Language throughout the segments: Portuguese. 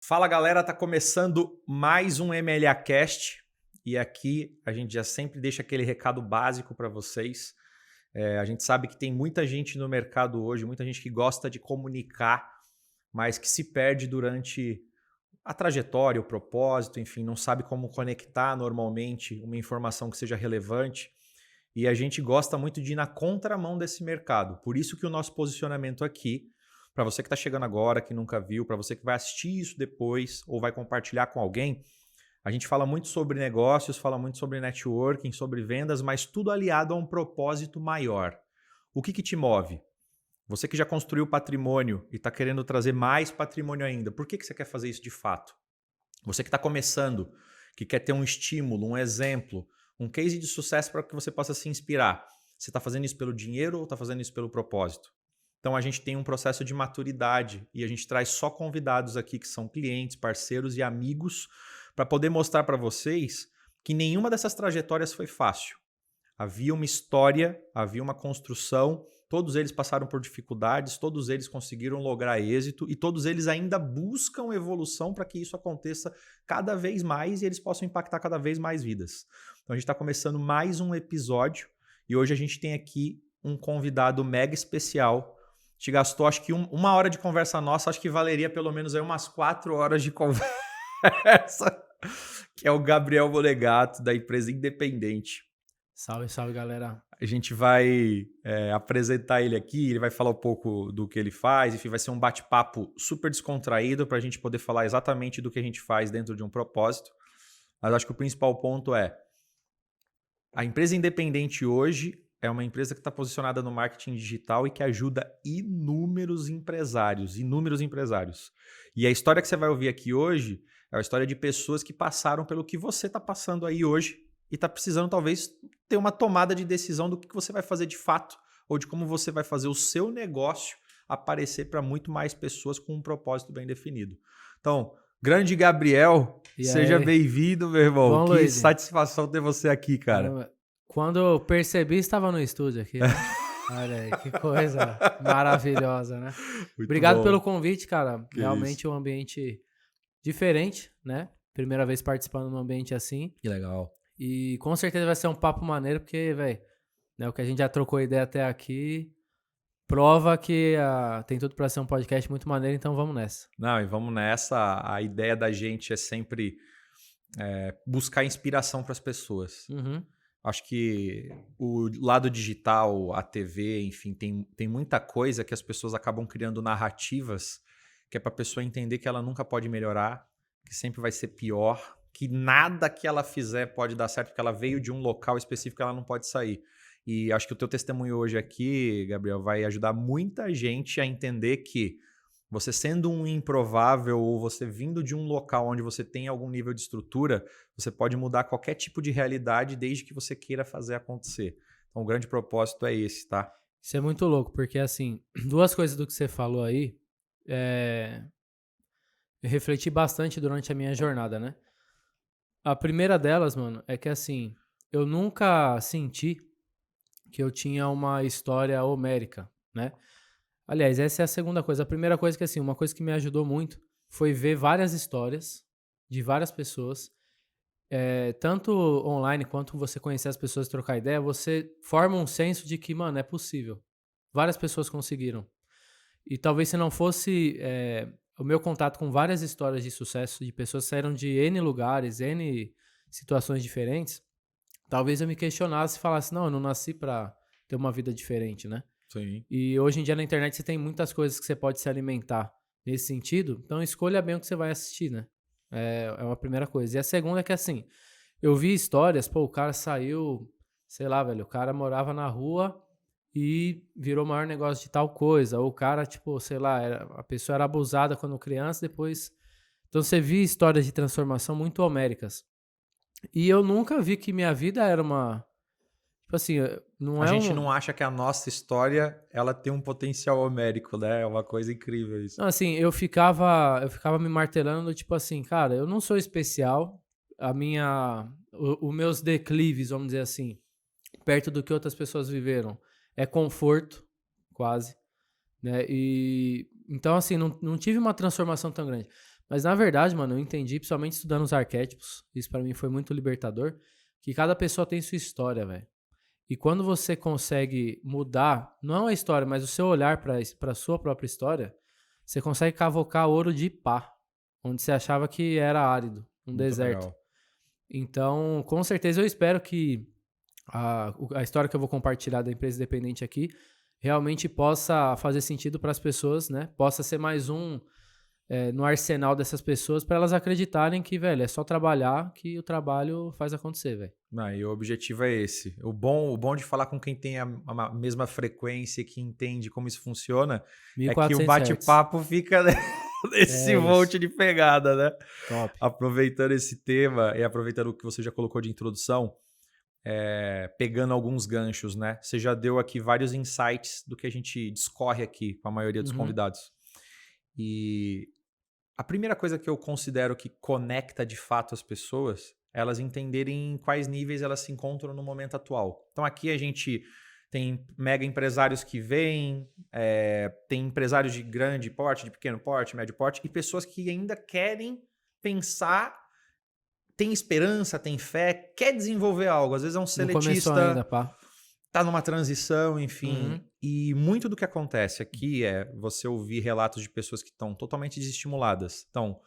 Fala galera, tá começando mais um MLA Cast e aqui a gente já sempre deixa aquele recado básico para vocês. A gente sabe que tem muita gente no mercado hoje, muita gente que gosta de comunicar, mas que se perde durante a trajetória, o propósito, enfim, não sabe como conectar normalmente uma informação que seja relevante. E a gente gosta muito de ir na contramão desse mercado. Por isso que o nosso posicionamento aqui, para você que está chegando agora, que nunca viu, para você que vai assistir isso depois ou vai compartilhar com alguém, a gente fala muito sobre negócios, fala muito sobre networking, sobre vendas, mas tudo aliado a um propósito maior. O que te move? Você que já construiu patrimônio e está querendo trazer mais patrimônio ainda, por que você quer fazer isso de fato? Você que está começando, que quer ter um estímulo, um exemplo, um case de sucesso para que você possa se inspirar. Você está fazendo isso pelo dinheiro ou está fazendo isso pelo propósito? Então a gente tem um processo de maturidade e a gente traz só convidados aqui que são clientes, parceiros e amigos para poder mostrar para vocês que nenhuma dessas trajetórias foi fácil. Havia uma história, havia uma construção, todos eles passaram por dificuldades, todos eles conseguiram lograr êxito e todos eles ainda buscam evolução para que isso aconteça cada vez mais e eles possam impactar cada vez mais vidas. Então a gente está começando mais um episódio e hoje a gente tem aqui um convidado mega especial. A gente gastou acho que uma hora de conversa nossa, acho que valeria pelo menos aí umas 4 horas de conversa, que é o Gabriel Molegato, da empresa Independente. Salve, salve, galera. A gente vai apresentar ele aqui, ele vai falar um pouco do que ele faz, enfim, vai ser um bate-papo super descontraído para a gente poder falar exatamente do que a gente faz dentro de um propósito. Mas acho que o principal ponto é a empresa independente hoje é uma empresa que está posicionada no marketing digital e que ajuda inúmeros empresários. E a história que você vai ouvir aqui hoje é a história de pessoas que passaram pelo que você está passando aí hoje e está precisando talvez ter uma tomada de decisão do que você vai fazer de fato ou de como você vai fazer o seu negócio aparecer para muito mais pessoas com um propósito bem definido. Então, grande Gabriel, E seja aí? bem-vindo, meu irmão. Bom, Que Luiz? satisfação ter você aqui, cara. Caramba. Quando eu percebi, estava no estúdio aqui, né? Olha aí, que coisa maravilhosa, né? Muito Obrigado pelo bom. convite, cara. Que isso. Realmente um ambiente diferente, né? Primeira vez participando de um ambiente assim. Que legal. E com certeza vai ser um papo maneiro, porque, velho, né, o que a gente já trocou ideia até aqui prova que tem tudo pra ser um podcast muito maneiro, então vamos nessa. Não, e vamos nessa. A ideia da gente é sempre buscar inspiração para as pessoas. Uhum. Acho que o lado digital, a TV, enfim, tem muita coisa que as pessoas acabam criando narrativas que é para a pessoa entender que ela nunca pode melhorar, que sempre vai ser pior, que nada que ela fizer pode dar certo, porque ela veio de um local específico e ela não pode sair. E acho que o teu testemunho hoje aqui, Gabriel, vai ajudar muita gente a entender que você sendo um improvável ou você vindo de um local onde você tem algum nível de estrutura, você pode mudar qualquer tipo de realidade desde que você queira fazer acontecer. Então, o grande propósito é esse, tá? Isso é muito louco, porque assim, duas coisas do que você falou aí, eu refleti bastante durante a minha jornada, né? A primeira delas, mano, é que assim, eu nunca senti que eu tinha uma história homérica, né? Aliás, essa é a segunda coisa. A primeira coisa é que assim, uma coisa que me ajudou muito foi ver várias histórias de várias pessoas, tanto online quanto você conhecer as pessoas e trocar ideia, você forma um senso de que, mano, é possível. Várias pessoas conseguiram. E talvez se não fosse o meu contato com várias histórias de sucesso, de pessoas que saíram de N lugares, N situações diferentes, talvez eu me questionasse e falasse, não, eu não nasci pra ter uma vida diferente, né? Sim. E hoje em dia na internet você tem muitas coisas que você pode se alimentar nesse sentido, então escolha bem o que você vai assistir, né? É uma primeira coisa. E a segunda é que assim, eu vi histórias, pô, o cara saiu, sei lá, velho, o cara morava na rua e virou o maior negócio de tal coisa. Ou o cara, tipo, sei lá, a pessoa era abusada quando criança, depois. Então você via histórias de transformação muito homéricas. E eu nunca vi que minha vida era uma. Tipo assim, não A é gente um. não acha que a nossa história ela tem um potencial homérico, né? É uma coisa incrível isso. Não, assim, eu ficava me martelando, tipo assim, cara, eu não sou especial. Os meus declives, vamos dizer assim, perto do que outras pessoas viveram, é conforto, quase. Né? E então assim, não tive uma transformação tão grande. Mas na verdade, mano, eu entendi, principalmente estudando os arquétipos, isso pra mim foi muito libertador, que cada pessoa tem sua história, velho. E quando você consegue mudar, não a história, mas o seu olhar pra sua própria história, você consegue cavocar ouro de pá, onde você achava que era árido, um Muito deserto. legal. Então, com certeza eu espero que a história que eu vou compartilhar da empresa independente aqui realmente possa fazer sentido para as pessoas, né? Possa ser mais um no arsenal dessas pessoas para elas acreditarem que, velho, é só trabalhar que o trabalho faz acontecer, velho. E o objetivo é esse. O bom de falar com quem tem a mesma frequência, que entende como isso funciona, é que o 1400 Hz. bate-papo fica nesse É monte isso. de pegada, né? Top. Aproveitando esse tema e aproveitando o que você já colocou de introdução, pegando alguns ganchos, né? Você já deu aqui vários insights do que a gente discorre aqui com a maioria dos Uhum. convidados. E a primeira coisa que eu considero que conecta de fato as pessoas é elas entenderem em quais níveis elas se encontram no momento atual. Então aqui a gente tem mega empresários que vêm, tem empresários de grande porte, de pequeno porte, médio porte, e pessoas que ainda querem pensar, tem esperança, tem fé, quer desenvolver algo. Às vezes é um Não começou ainda, seletista, pá. tá numa transição, Uhum. enfim. E muito do que acontece aqui é você ouvir relatos de pessoas que estão totalmente desestimuladas. Então,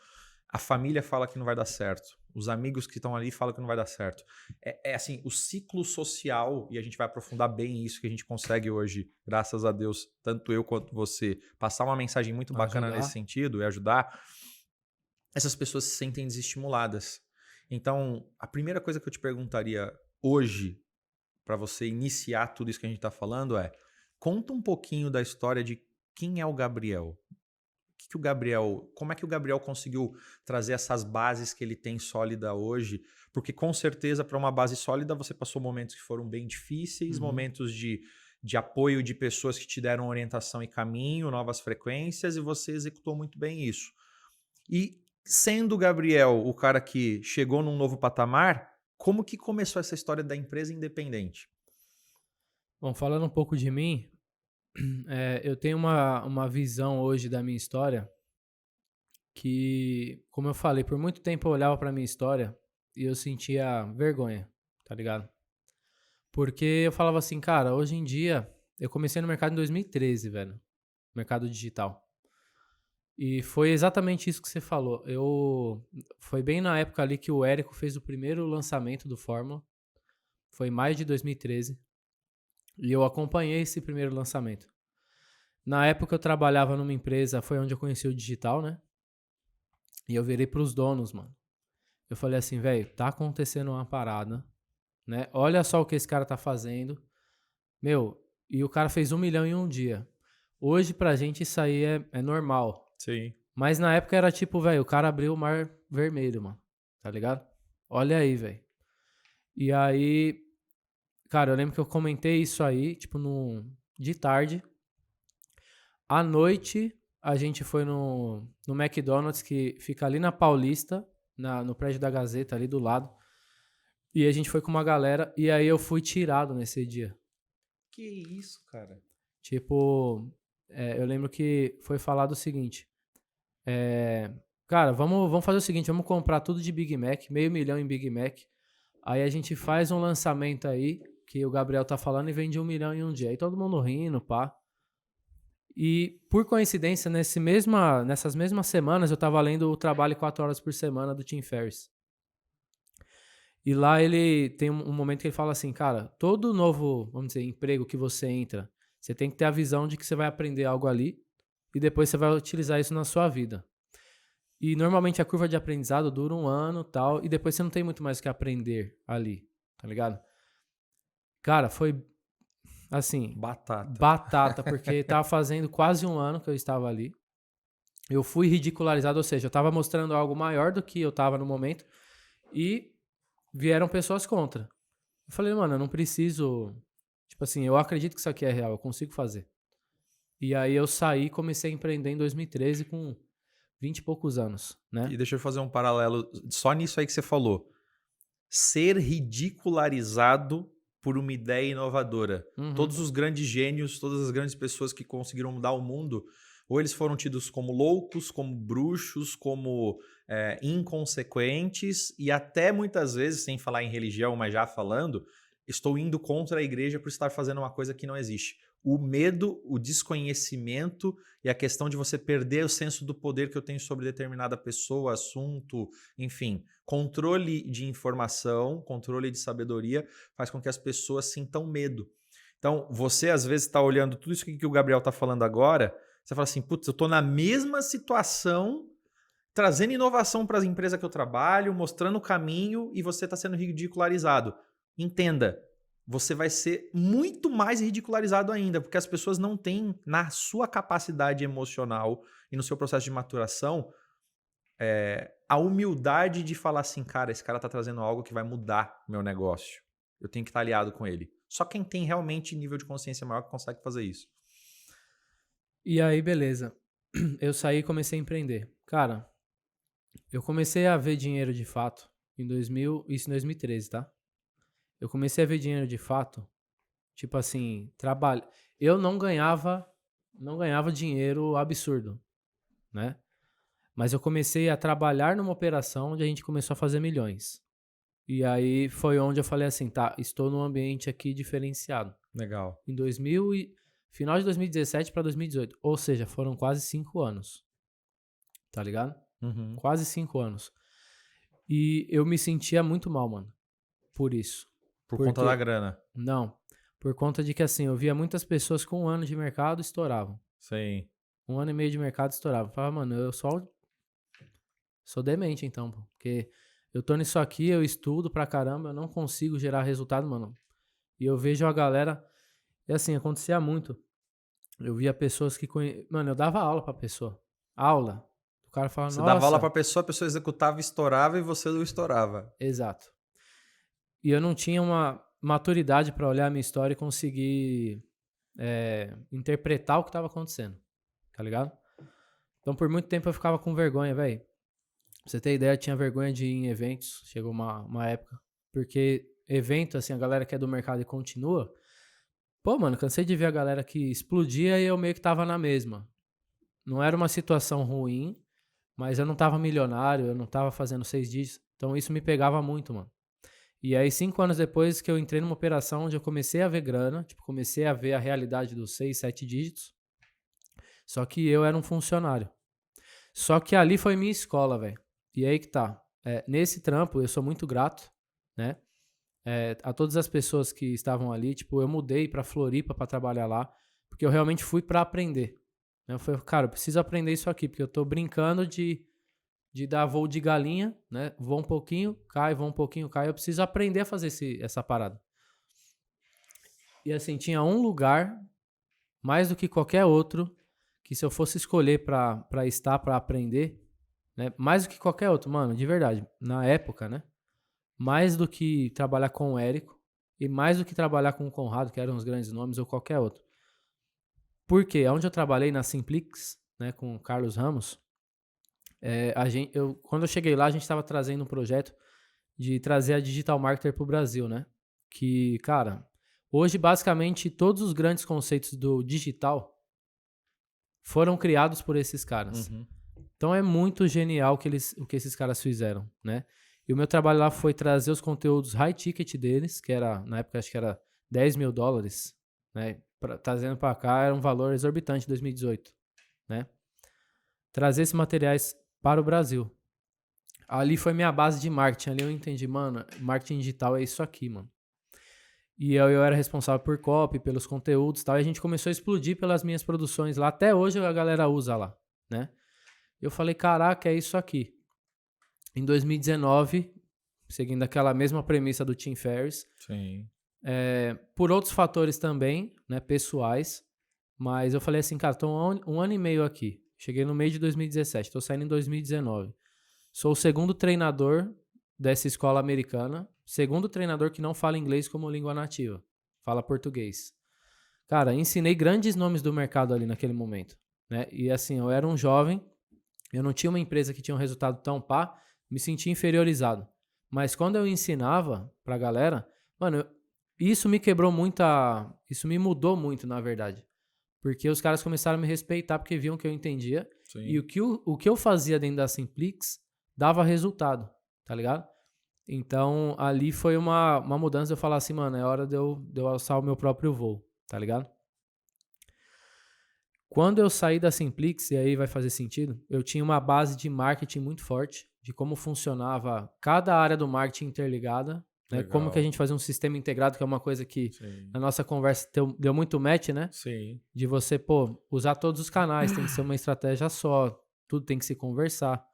a família fala que não vai dar certo. Os amigos que estão ali falam que não vai dar certo. É assim, o ciclo social, e a gente vai aprofundar bem isso, que a gente consegue hoje, graças a Deus, tanto eu quanto você, passar uma mensagem muito bacana nesse Ajudar. sentido e ajudar, essas pessoas se sentem desestimuladas. Então, a primeira coisa que eu te perguntaria hoje, para você iniciar tudo isso que a gente está falando, conta um pouquinho da história de quem é o Gabriel. Como é que o Gabriel conseguiu trazer essas bases que ele tem sólida hoje? Porque com certeza para uma base sólida você passou momentos que foram bem difíceis, Uhum. momentos de apoio de pessoas que te deram orientação e caminho, novas frequências, e você executou muito bem isso. E sendo o Gabriel o cara que chegou num novo patamar, como que começou essa história da empresa independente? Bom, falando um pouco de mim, eu tenho uma visão hoje da minha história que, como eu falei, por muito tempo eu olhava pra minha história e eu sentia vergonha, tá ligado? Porque eu falava assim, cara, hoje em dia, eu comecei no mercado em 2013, velho, mercado digital. E foi exatamente isso que você falou. Foi bem na época ali que o Érico fez o primeiro lançamento do Fórmula, foi em maio de 2013, e eu acompanhei esse primeiro lançamento. Na época eu trabalhava numa empresa, foi onde eu conheci o digital, né? E eu virei pros donos, mano. Eu falei assim, velho, tá acontecendo uma parada, né? Olha só o que esse cara tá fazendo. Meu, e o cara fez 1 milhão em um dia. Hoje pra gente isso aí é normal. Sim. Mas na época era tipo, velho, o cara abriu o mar vermelho, mano. Tá ligado? Olha aí, velho. E aí, cara, eu lembro que eu comentei isso aí, tipo, de tarde. À noite, a gente foi no McDonald's, que fica ali na Paulista, no prédio da Gazeta, ali do lado. E a gente foi com uma galera, e aí eu fui tirado nesse dia. Que isso, cara? Tipo, eu lembro que foi falado o seguinte: cara, vamos fazer o seguinte, vamos comprar tudo de Big Mac, 500 mil em Big Mac. Aí a gente faz um lançamento aí, que o Gabriel tá falando, e vende 1 milhão em um dia. Aí todo mundo rindo, pá. E, por coincidência, nessas mesmas semanas, eu tava lendo o Trabalho 4 Horas por Semana do Tim Ferriss. E lá ele tem um momento que ele fala assim, cara, todo novo, vamos dizer, emprego que você entra, você tem que ter a visão de que você vai aprender algo ali e depois você vai utilizar isso na sua vida. E normalmente a curva de aprendizado dura 1 ano, tal, e depois você não tem muito mais o que aprender ali, tá ligado? Cara, foi assim, Batata. batata, porque tava fazendo quase 1 ano que eu estava ali. Eu fui ridicularizado, ou seja, eu tava mostrando algo maior do que eu tava no momento e vieram pessoas contra. Eu falei, mano, eu não preciso. Tipo assim, eu acredito que isso aqui é real, eu consigo fazer. E aí eu saí e comecei a empreender em 2013 com 20 e poucos anos, né? E deixa eu fazer um paralelo só nisso aí que você falou. Ser ridicularizado por uma ideia inovadora. Uhum. Todos os grandes gênios, todas as grandes pessoas que conseguiram mudar o mundo ou eles foram tidos como loucos, como bruxos, como inconsequentes, e até muitas vezes, sem falar em religião, mas já falando, estou indo contra a igreja por estar fazendo uma coisa que não existe. O medo, o desconhecimento e a questão de você perder o senso do poder que eu tenho sobre determinada pessoa, assunto, enfim, controle de informação, controle de sabedoria, faz com que as pessoas sintam medo. Então, você às vezes está olhando tudo isso que o Gabriel está falando agora, você fala assim, putz, eu estou na mesma situação, trazendo inovação para as empresas que eu trabalho, mostrando o caminho e você está sendo ridicularizado. Entenda, você vai ser muito mais ridicularizado ainda, porque as pessoas não têm na sua capacidade emocional e no seu processo de maturação a humildade de falar assim, cara, esse cara está trazendo algo que vai mudar meu negócio. Eu tenho que estar aliado com ele. Só quem tem realmente nível de consciência maior que consegue fazer isso. E aí, beleza. Eu saí e comecei a empreender. Cara, eu comecei a ver dinheiro de fato em 2013, tá? Eu comecei a ver dinheiro de fato, tipo assim, trabalho. Eu não ganhava dinheiro absurdo, né? Mas eu comecei a trabalhar numa operação onde a gente começou a fazer milhões. E aí foi onde eu falei assim, tá, estou num ambiente aqui diferenciado. Legal. Final de 2017 para 2018. Ou seja, foram quase 5 anos. Tá ligado? Uhum. Quase 5 anos. E eu me sentia muito mal, mano. Por isso. Por conta da grana. Não. Por conta de que, assim, eu via muitas pessoas com 1 ano de mercado estouravam. Sim. 1 ano e meio de mercado estouravam. Eu falava, mano, eu sou demente, então, pô. Porque eu tô nisso aqui, eu estudo pra caramba, eu não consigo gerar resultado, mano. E eu vejo a galera... E assim, acontecia muito. Eu via pessoas que... Mano, eu dava aula pra pessoa. Aula. O cara falava, Você nossa... dava aula pra pessoa, a pessoa executava, estourava e você não estourava. Exato. E eu não tinha uma maturidade pra olhar a minha história e conseguir interpretar o que tava acontecendo. Tá ligado? Então, por muito tempo eu ficava com vergonha, velho. Pra você ter ideia, eu tinha vergonha de ir em eventos. Chegou uma época. Porque evento, assim, a galera que é do mercado e continua... Pô, mano, cansei de ver a galera que explodia e eu meio que tava na mesma. Não era uma situação ruim, mas eu não tava milionário, eu não tava fazendo 6 dígitos. Então isso me pegava muito, mano. E aí 5 anos depois que eu entrei numa operação onde eu comecei a ver grana, tipo, comecei a ver a realidade dos 6, 7 dígitos. Só que eu era um funcionário. Só que ali foi minha escola, velho. E aí que tá. Nesse trampo eu sou muito grato, né? A todas as pessoas que estavam ali, tipo, eu mudei pra Floripa pra trabalhar lá, porque eu realmente fui pra aprender. Eu falei, cara, eu preciso aprender isso aqui, porque eu tô brincando de dar voo de galinha, né? Vou um pouquinho, cai, vou um pouquinho, cai. Eu preciso aprender a fazer essa parada. E assim, tinha um lugar, mais do que qualquer outro, que se eu fosse escolher pra estar, pra aprender, né? Mais do que qualquer outro, mano, de verdade, na época, né? Mais do que trabalhar com o Érico e mais do que trabalhar com o Conrado, que eram os grandes nomes, ou qualquer outro. Por quê? Onde eu trabalhei, na Simplix, né, com o Carlos Ramos, quando eu cheguei lá, a gente estava trazendo um projeto de trazer a Digital Marketer para o Brasil, né? Que, cara, hoje, basicamente, todos os grandes conceitos do digital foram criados por esses caras. Uhum. Então, é muito genial o que esses caras fizeram, né? E o meu trabalho lá foi trazer os conteúdos high ticket deles, que era, na época, acho que era $10 mil, né? Trazendo para cá era um valor exorbitante em 2018, né? Trazer esses materiais para o Brasil. Ali foi minha base de marketing. Ali eu entendi, mano, marketing digital é isso aqui, mano. E eu era responsável por copy, pelos conteúdos e tal. E a gente começou a explodir pelas minhas produções lá. Até hoje a galera usa lá, né? Eu falei, caraca, é isso aqui. Em 2019, seguindo aquela mesma premissa do Tim Ferriss. Sim. Por outros fatores também, né, pessoais. Mas eu falei assim, cara, tô um ano e meio aqui. Cheguei no meio de 2017, tô saindo em 2019. Sou o segundo treinador dessa escola americana. Segundo treinador que não fala inglês como língua nativa. Fala português. Cara, ensinei grandes nomes do mercado ali naquele momento, né? E assim, eu era um jovem, eu não tinha uma empresa que tinha um resultado tão pá, me sentia inferiorizado. Mas quando eu ensinava pra galera, mano, isso me quebrou isso me mudou muito, na verdade. Porque os caras começaram a me respeitar porque viam que eu entendia. Sim. E o que eu fazia dentro da Simplix dava resultado, tá ligado? Então, ali foi uma mudança de eu falar assim, mano, é hora de eu alçar o meu próprio voo, tá ligado? Quando eu saí da Simplix, e aí vai fazer sentido, eu tinha uma base de marketing muito forte, de como funcionava cada área do marketing interligada, né? Como que a Legal. gente fazia um sistema integrado, que é uma coisa que Sim. na nossa conversa deu muito match, né? Sim. De você, pô, usar todos os canais, tem que ser uma estratégia só, tudo tem que se conversar.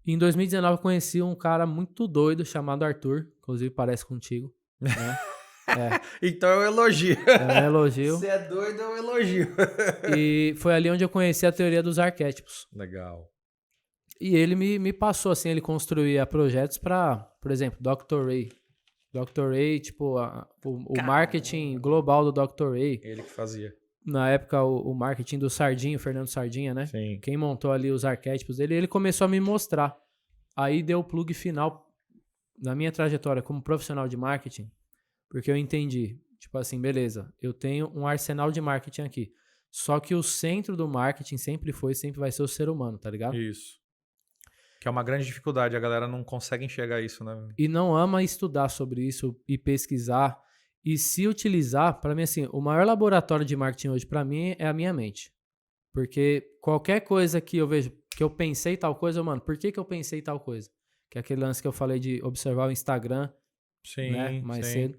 E em 2019 eu conheci um cara muito doido chamado Arthur, inclusive parece contigo, né? É, Então é um elogio. é um elogio. Você é doido, é um elogio. E foi ali onde eu conheci a teoria dos arquétipos. Legal. E ele me passou, assim, ele construía projetos para, por exemplo, Dr. Ray. Dr. Ray, tipo, o marketing global do Dr. Ray. Ele que fazia. Na época, o marketing do Sardinha, o Fernando Sardinha, né? Sim. Quem montou ali os arquétipos dele, ele começou a me mostrar. Aí deu o plug final na minha trajetória como profissional de marketing, porque eu entendi, tipo assim, beleza, eu tenho um arsenal de marketing aqui. Só que o centro do marketing sempre foi, sempre vai ser o ser humano, tá ligado? Isso. Que é uma grande dificuldade, a galera não consegue enxergar isso, né? E não ama estudar sobre isso e pesquisar e se utilizar. Para mim, assim, o maior laboratório de marketing hoje para mim é a minha mente. Porque qualquer coisa que eu vejo, que eu pensei tal coisa, mano, por que eu pensei tal coisa? Que é aquele lance que eu falei de observar o Instagram, né, Sim, mais sim. cedo.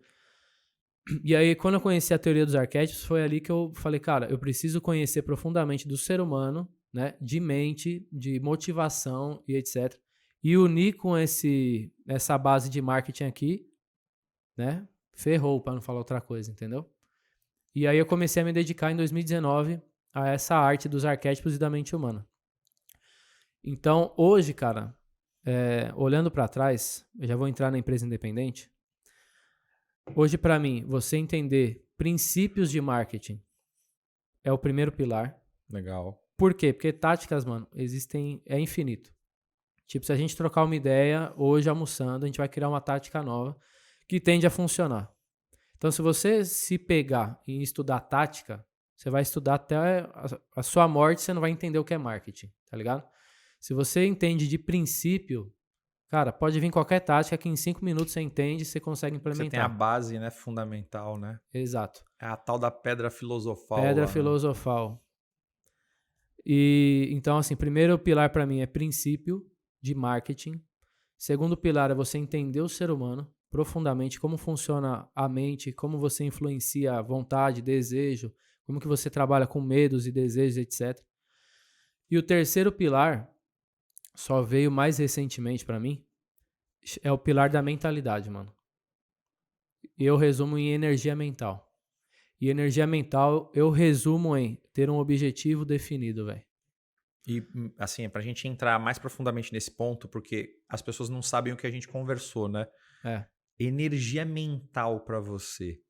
E aí, quando eu conheci a teoria dos arquétipos, foi ali que eu falei, cara, eu preciso conhecer profundamente do ser humano, né, de mente, de motivação e etc. E unir com essa base de marketing aqui, né, ferrou, para não falar outra coisa, entendeu? E aí eu comecei a me dedicar em 2019 a essa arte dos arquétipos e da mente humana. Então, hoje, cara, olhando para trás, eu já vou entrar na empresa independente. Hoje, para mim, você entender princípios de marketing é o primeiro pilar. Legal. Por quê? Porque táticas, mano, existem, é infinito. Tipo, se a gente trocar uma ideia hoje almoçando, a gente vai criar uma tática nova que tende a funcionar. Então, se você se pegar em estudar tática, você vai estudar até a sua morte, você não vai entender o que é marketing, tá ligado? Se você entende de princípio, cara, pode vir qualquer tática que em 5 minutos você entende e você consegue Você tem a implementar. base, né, fundamental, né? Exato. É a tal da pedra filosofal Pedra lá, né? filosofal. E então, assim, primeiro pilar para mim é princípio de marketing. Segundo pilar é você entender o ser humano profundamente, como funciona a mente, como você influencia a vontade, desejo, como que você trabalha com medos e desejos, etc. E o terceiro pilar, só veio mais recentemente para mim, é o pilar da mentalidade, mano. E eu resumo em energia mental. E energia mental eu resumo em ter um objetivo definido, velho. E, assim, é pra gente entrar mais profundamente nesse ponto, porque as pessoas não sabem o que a gente conversou, né? É. Energia mental pra você.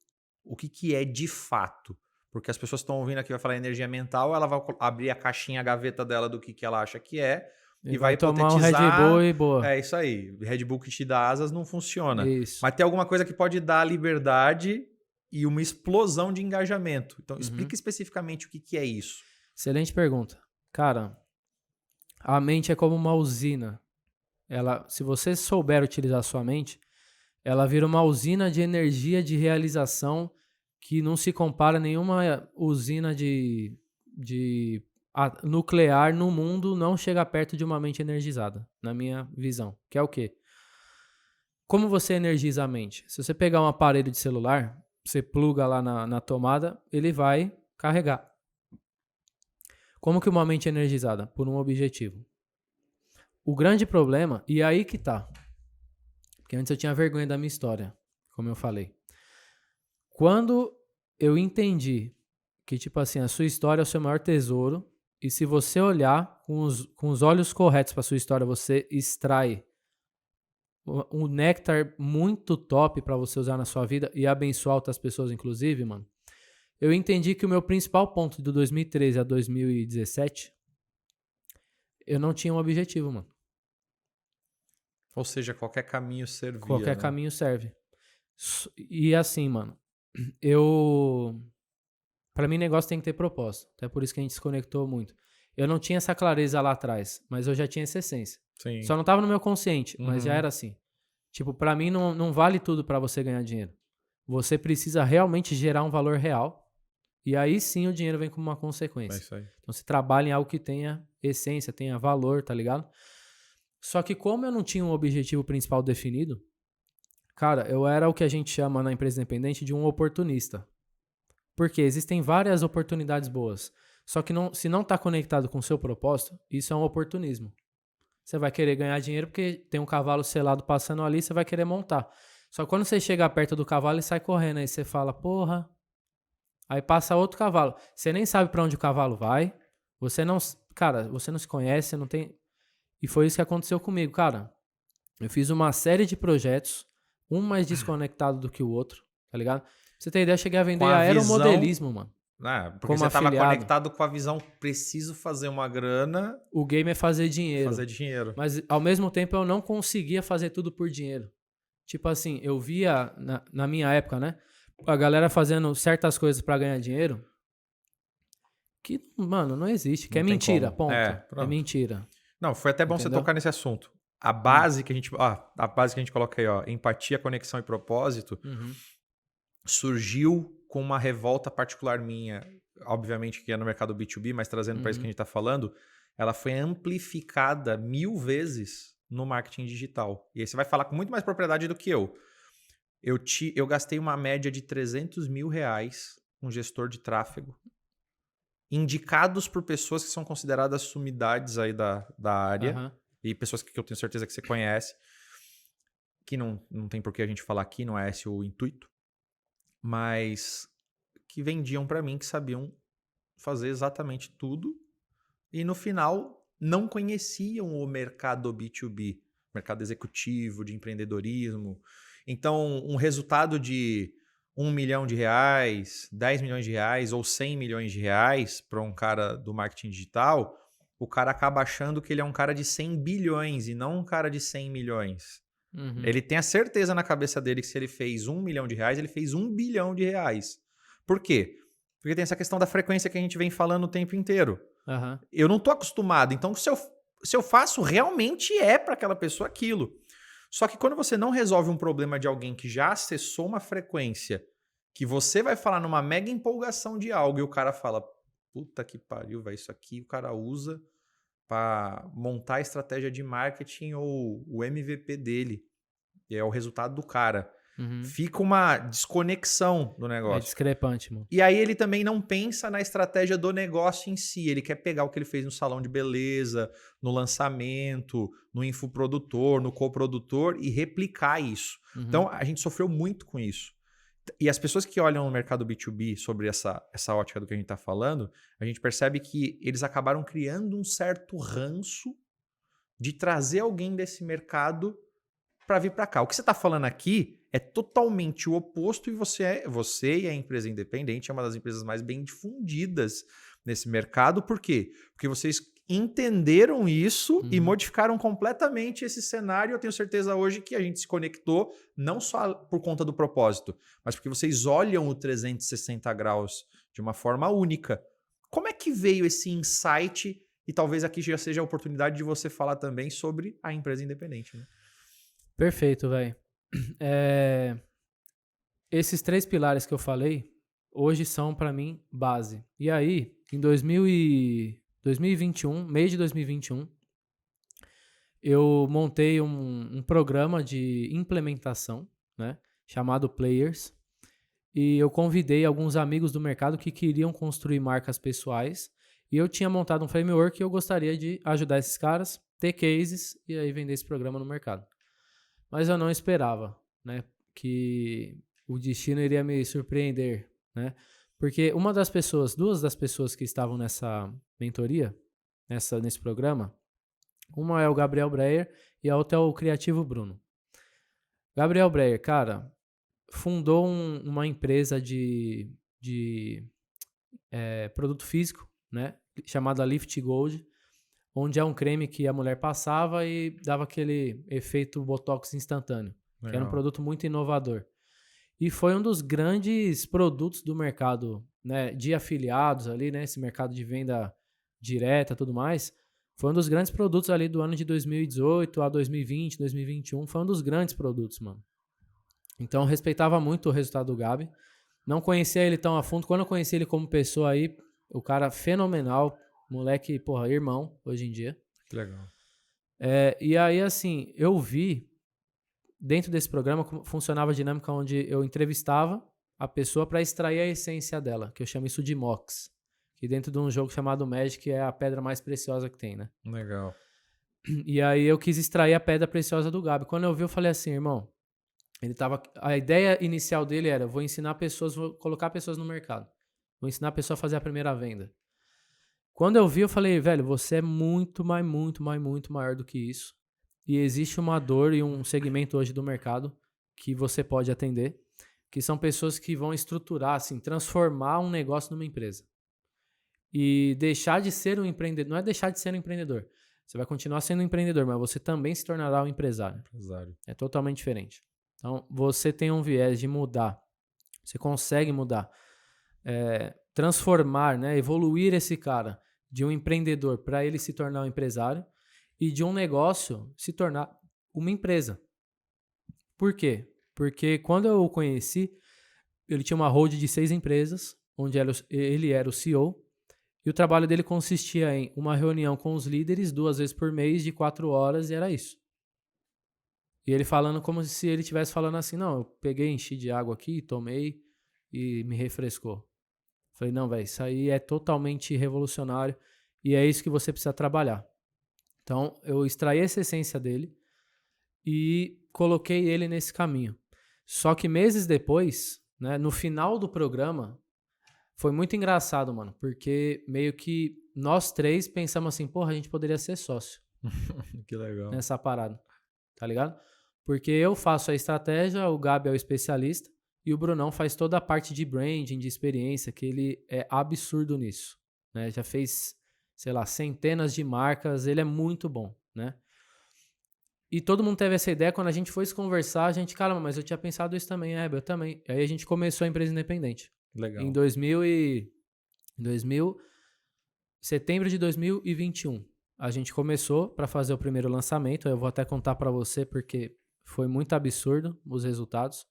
O que que é de fato? Porque as pessoas estão ouvindo aqui, vai falar energia mental, ela vai abrir a caixinha, a gaveta dela do que ela acha que é, E e vai tomar um Red Bull hipotetizar. e boa. É isso aí. Red Bull que te dá asas não funciona. Isso. Mas tem alguma coisa que pode dar liberdade e uma explosão de engajamento. Então, explica especificamente o que que é isso. Excelente pergunta. Cara, a mente é como uma usina. Ela, se você souber utilizar a sua mente, ela vira uma usina de energia de realização que não se compara a nenhuma usina nuclear no mundo, não chega perto de uma mente energizada, na minha visão. Que é o quê? Como você energiza a mente? Se você pegar um aparelho de celular, você pluga lá na tomada, ele vai carregar. Como que uma mente é energizada? Por um objetivo. O grande problema, e aí que tá, porque antes eu tinha vergonha da minha história, como eu falei. Quando eu entendi que, tipo assim, a sua história é o seu maior tesouro, e se você olhar com os olhos corretos para sua história, você extrai um néctar muito top para você usar na sua vida e abençoar outras pessoas, inclusive, mano. Eu entendi que o meu principal ponto de 2013 a 2017, eu não tinha um objetivo, mano. Ou seja, qualquer caminho servia, Qualquer né? caminho serve. E assim, mano, eu Pra mim, negócio tem que ter propósito. Até por isso que a gente se conectou muito. Eu não tinha essa clareza lá atrás, mas eu já tinha essa essência. Sim. Só não tava no meu consciente, mas já era assim. Tipo, pra mim não vale tudo pra você ganhar dinheiro. Você precisa realmente gerar um valor real. E aí sim o dinheiro vem como uma É consequência. isso aí. Então você trabalha em algo que tenha essência, tenha valor, tá ligado? Só que como eu não tinha um objetivo principal definido, cara, eu era o que a gente chama na empresa independente de um oportunista. Porque existem várias oportunidades boas. Só que se não tá conectado com o seu propósito, isso é um oportunismo. Você vai querer ganhar dinheiro porque tem um cavalo selado passando ali, você vai querer montar. Só que quando você chega perto do cavalo e sai correndo, aí você fala, porra. Aí passa outro cavalo. Você nem sabe pra onde o cavalo vai. Você não, cara, você não se conhece, não tem. E foi isso que aconteceu comigo, cara. Eu fiz uma série de projetos, um mais desconectado do que o outro, tá ligado? Pra você ter ideia, eu cheguei a vender Com a aeromodelismo, mano. Porque Como você tava afiliado. conectado com a visão, preciso fazer uma grana, O game é fazer dinheiro. fazer dinheiro. Mas ao mesmo tempo eu não conseguia fazer tudo por dinheiro. Tipo assim, eu via na minha época, né? A galera fazendo certas coisas pra ganhar dinheiro que, mano, não existe. Que Não é tem mentira, como. ponto. É, É pronto. mentira. Não, foi até bom você Entendeu? tocar nesse assunto. A base que a gente coloca aí, ó, empatia, conexão e propósito, Uhum. surgiu com uma revolta particular minha, obviamente que é no mercado B2B, mas trazendo para isso que a gente está falando, ela foi amplificada 1000 vezes no marketing digital. E aí você vai falar com muito mais propriedade do que eu. Eu gastei uma média de R$300 mil com gestor de tráfego, indicados por pessoas que são consideradas sumidades aí da área, Aham. e pessoas que eu tenho certeza que você conhece, que não tem por que a gente falar aqui, não é esse o intuito, mas que vendiam para mim, que sabiam fazer exatamente tudo e no final não conheciam o mercado B2B, mercado executivo, de empreendedorismo. Então, um resultado de R$1 milhão, R$10 milhões ou R$100 milhões para um cara do marketing digital, o cara acaba achando que ele é um cara de 100 bilhões e não um cara de 100 milhões. Uhum. Ele tem a certeza na cabeça dele que se ele fez R$1 milhão, ele fez R$1 bilhão. Por quê? Porque tem essa questão da frequência que a gente vem falando o tempo inteiro. Aham. Eu não tô acostumado, então se eu faço, realmente é para aquela pessoa aquilo. Só que quando você não resolve um problema de alguém que já acessou uma frequência, que você vai falar numa mega empolgação de algo e o cara fala, puta que pariu, velho, isso aqui o cara usa para montar a estratégia de marketing ou o MVP dele. E é o resultado do cara. Uhum. Fica uma desconexão do É negócio. discrepante, mano. E aí ele também não pensa na estratégia do negócio em si. Ele quer pegar o que ele fez no salão de beleza, no lançamento, no infoprodutor, no coprodutor e replicar isso. Uhum. Então a gente sofreu muito com isso. E as pessoas que olham no mercado B2B sobre essa ótica do que a gente está falando, a gente percebe que eles acabaram criando um certo ranço de trazer alguém desse mercado para vir para cá. O que você está falando aqui é totalmente o oposto e você e a empresa independente é uma das empresas mais bem difundidas nesse mercado. Por quê? Porque vocês entenderam isso e modificaram completamente esse cenário. Eu tenho certeza hoje que a gente se conectou não só por conta do propósito, mas porque vocês olham o 360 graus de uma forma única. Como é que veio esse insight? E talvez aqui já seja a oportunidade de você falar também sobre a empresa independente, né? Perfeito, velho. Esses 3 pilares que eu falei, hoje são pra mim base. E aí, em 2021, mês de 2021, eu montei um programa de implementação, né, chamado Players. E eu convidei alguns amigos do mercado que queriam construir marcas pessoais. E eu tinha montado um framework e eu gostaria de ajudar esses caras, ter cases e aí vender esse programa no mercado. Mas eu não esperava, né, que o destino iria me surpreender, né? Porque duas das pessoas que estavam nessa mentoria, nesse programa, uma é o Gabriel Breyer e a outra é o Criativo Bruno. Gabriel Breyer, cara, fundou uma empresa de produto físico, né, chamada Lift Gold, onde é um creme que a mulher passava e dava aquele efeito botox instantâneo. Que era um produto muito inovador. E foi um dos grandes produtos do mercado né, de afiliados ali, né, esse mercado de venda direta e tudo mais, foi um dos grandes produtos ali do ano de 2018 a 2020, 2021, foi um dos grandes produtos, mano. Então, eu respeitava muito o resultado do Gabi. Não conhecia ele tão a fundo. Quando eu conheci ele como pessoa aí, o cara fenomenal, moleque, porra, irmão, hoje em dia. Que legal. E aí, assim, eu vi, dentro desse programa, como funcionava a dinâmica onde eu entrevistava a pessoa para extrair a essência dela, que eu chamo isso de MOX. Que dentro de um jogo chamado Magic é a pedra mais preciosa que tem, né? Legal. E aí eu quis extrair a pedra preciosa do Gabi. Quando eu vi, eu falei assim, irmão, a ideia inicial dele era, vou ensinar pessoas, vou colocar pessoas no mercado. Vou ensinar a pessoa a fazer a primeira venda. Quando eu vi, eu falei, velho, você é muito maior do que isso. E existe uma dor e um segmento hoje do mercado que você pode atender, que são pessoas que vão estruturar, assim, transformar um negócio numa empresa. E deixar de ser um empreendedor, não é deixar de ser um empreendedor. Você vai continuar sendo um empreendedor, mas você também se tornará um empresário. É totalmente diferente. Então, você tem um viés de mudar. Você consegue mudar. Transformar, né, evoluir esse cara de um empreendedor para ele se tornar um empresário e de um negócio se tornar uma empresa. Por quê? Porque quando eu o conheci, ele tinha uma hold de 6 empresas, onde ele era o CEO, e o trabalho dele consistia em uma reunião com os líderes 2 vezes por mês de 4 horas, e era isso. E ele falando como se ele estivesse falando assim, não, eu peguei, enchi de água aqui, tomei e me refrescou. Falei, não, velho, isso aí é totalmente revolucionário e é isso que você precisa trabalhar. Então, eu extraí essa essência dele e coloquei ele nesse caminho. Só que meses depois, né, no final do programa, foi muito engraçado, mano, porque meio que nós 3 pensamos assim, porra, a gente poderia ser sócio. Que legal. Nessa parada, tá ligado? Porque eu faço a estratégia, o Gabi é o especialista e o Brunão faz toda a parte de branding, de experiência, que ele é absurdo nisso, né? Já fez, sei lá, centenas de marcas, ele é muito bom, né? E todo mundo teve essa ideia, quando a gente foi se conversar, a gente, caramba, mas eu tinha pensado isso também, eu também. E aí a gente começou a empresa independente. Legal. Em setembro de 2021. A gente começou para fazer o primeiro lançamento, eu vou até contar para você porque foi muito absurdo os resultados.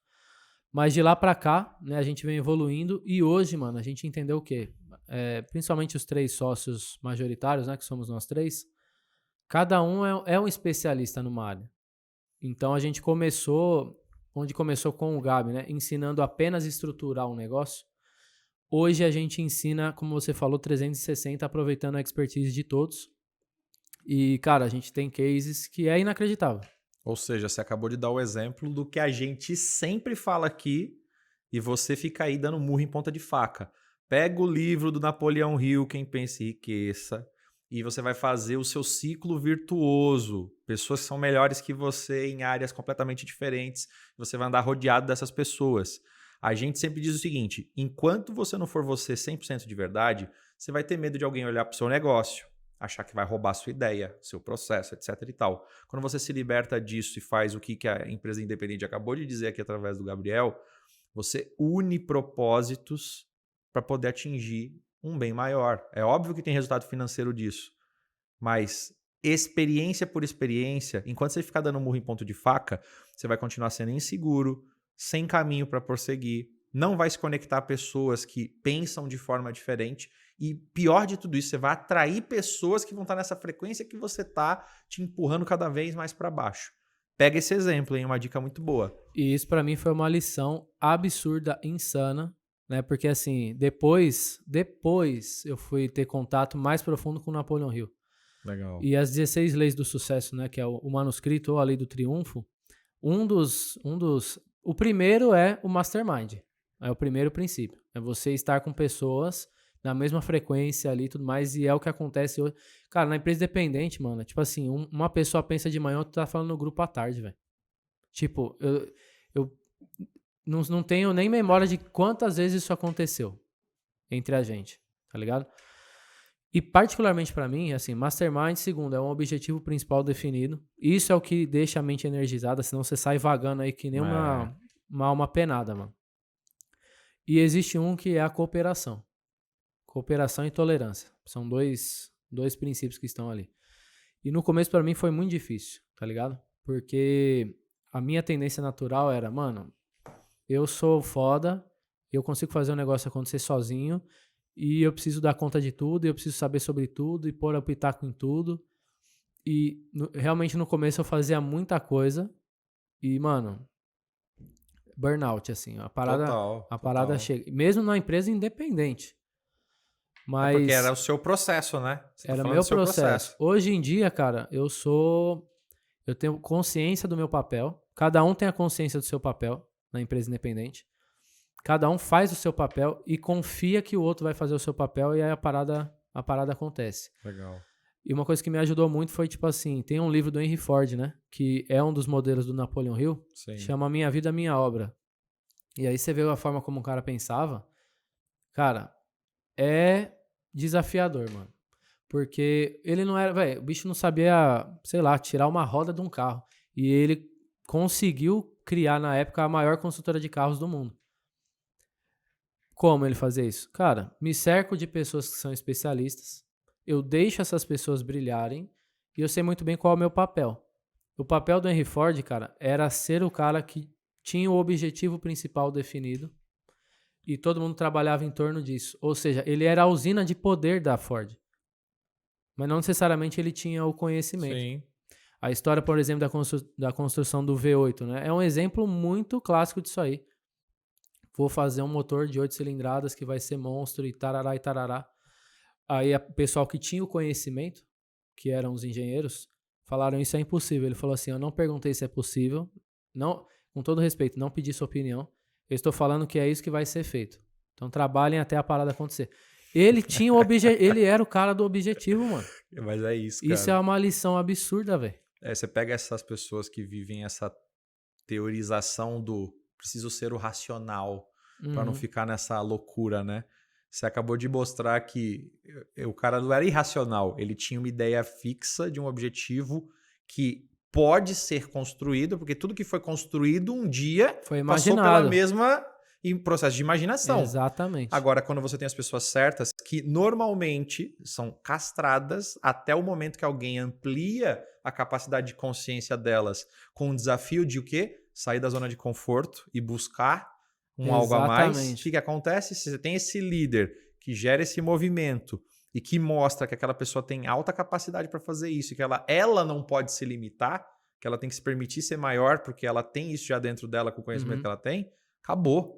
Mas de lá para cá, né, a gente vem evoluindo e hoje, mano, a gente entendeu o quê? Principalmente os 3 sócios majoritários, né, que somos nós 3, cada um é um especialista numa área. Então a gente começou, onde começou com o Gabi, né, ensinando apenas estruturar um negócio. Hoje a gente ensina, como você falou, 360, aproveitando a expertise de todos. E, cara, a gente tem cases que é inacreditável. Ou seja, você acabou de dar o exemplo do que a gente sempre fala aqui e você fica aí dando murro em ponta de faca. Pega o livro do Napoleão Hill, Quem Pensa e Enriqueça, e você vai fazer o seu ciclo virtuoso. Pessoas que são melhores que você em áreas completamente diferentes. Você vai andar rodeado dessas pessoas. A gente sempre diz o seguinte, enquanto você não for você 100% de verdade, você vai ter medo de alguém olhar para o seu negócio, achar que vai roubar a sua ideia, seu processo, etc e tal. Quando você se liberta disso e faz o que a empresa independente acabou de dizer aqui através do Gabriel, você une propósitos para poder atingir um bem maior. É óbvio que tem resultado financeiro disso, mas experiência por experiência, enquanto você ficar dando murro em ponto de faca, você vai continuar sendo inseguro, sem caminho para prosseguir, não vai se conectar a pessoas que pensam de forma diferente e, pior de tudo isso, você vai atrair pessoas que vão estar nessa frequência que você está te empurrando cada vez mais para baixo. Pega esse exemplo, hein? Uma dica muito boa. E isso para mim foi uma lição absurda, insana, né? Porque assim, depois eu fui ter contato mais profundo com o Napoleão Hill. Legal. E as 16 leis do sucesso, né? Que é o manuscrito ou a lei do triunfo. O primeiro é o mastermind. É o primeiro princípio. É você estar com pessoas na mesma frequência ali e tudo mais. E é o que acontece hoje. Cara, na empresa independente, mano, tipo assim, uma pessoa pensa de manhã, outra tá falando no grupo à tarde, velho. Tipo, eu não tenho nem memória de quantas vezes isso aconteceu entre a gente, tá ligado? E particularmente pra mim, assim, mastermind, segundo, é um objetivo principal definido. Isso é o que deixa a mente energizada, senão você sai vagando aí que nem uma alma penada, mano. E existe um que é a cooperação. Cooperação e tolerância. São dois princípios que estão ali. E no começo pra mim foi muito difícil, tá ligado? Porque a minha tendência natural era, mano, eu sou foda, eu consigo fazer um negócio acontecer sozinho e eu preciso dar conta de tudo, eu preciso saber sobre tudo e pôr o pitaco em tudo. E realmente no começo eu fazia muita coisa e, mano, burnout, assim, Total, a parada total. chega. Mesmo na empresa independente. É porque era Mas o seu processo, né? Você tá era falando do meu seu processo. processo. Hoje em dia, cara, eu tenho consciência do meu papel. Cada um tem a consciência do seu papel na empresa independente. Cada um faz o seu papel e confia que o outro vai fazer o seu papel e aí a parada acontece. Legal. E uma coisa que me ajudou muito foi, tipo assim, tem um livro do Henry Ford, né? Que é um dos modelos do Napoleon Hill, Sim. chama Minha Vida, Minha Obra. E aí você vê a forma como o cara pensava. Cara, é desafiador, mano. Porque ele não era, velho, o bicho não sabia, sei lá, tirar uma roda de um carro. E ele conseguiu criar, na época, a maior construtora de carros do mundo. Como ele fazia isso? Cara, me cerco de pessoas que são especialistas, eu deixo essas pessoas brilharem e eu sei muito bem qual é o meu papel. O papel do Henry Ford, cara, era ser o cara que tinha o objetivo principal definido e todo mundo trabalhava em torno disso. Ou seja, ele era a usina de poder da Ford, mas não necessariamente ele tinha o conhecimento. Sim. A história, por exemplo, da construção do V8, né? É um exemplo muito clássico disso aí. Vou fazer um motor de 8 cilindradas que vai ser monstro e tarará e tarará. Aí o pessoal que tinha o conhecimento, que eram os engenheiros, falaram isso é impossível. Ele falou assim, eu não perguntei se é possível, não, com todo respeito, não pedi sua opinião, eu estou falando que é isso que vai ser feito. Então trabalhem até a parada acontecer. Ele tinha ele era o cara do objetivo, mano. Mas é isso, cara. Isso é uma lição absurda, velho. Você pega essas pessoas que vivem essa teorização do preciso ser o racional para não ficar nessa loucura, né? Você acabou de mostrar que o cara não era irracional, ele tinha uma ideia fixa de um objetivo que pode ser construído, porque tudo que foi construído um dia Foi passou imaginado. pela mesma processo de imaginação. Exatamente. Agora, quando você tem as pessoas certas, que normalmente são castradas até o momento que alguém amplia a capacidade de consciência delas com o desafio de o quê? Sair da zona de conforto e buscar algo a mais. O que acontece? Se você tem esse líder que gera esse movimento e que mostra que aquela pessoa tem alta capacidade para fazer isso e que ela não pode se limitar, que ela tem que se permitir ser maior porque ela tem isso já dentro dela com o conhecimento que ela tem, acabou.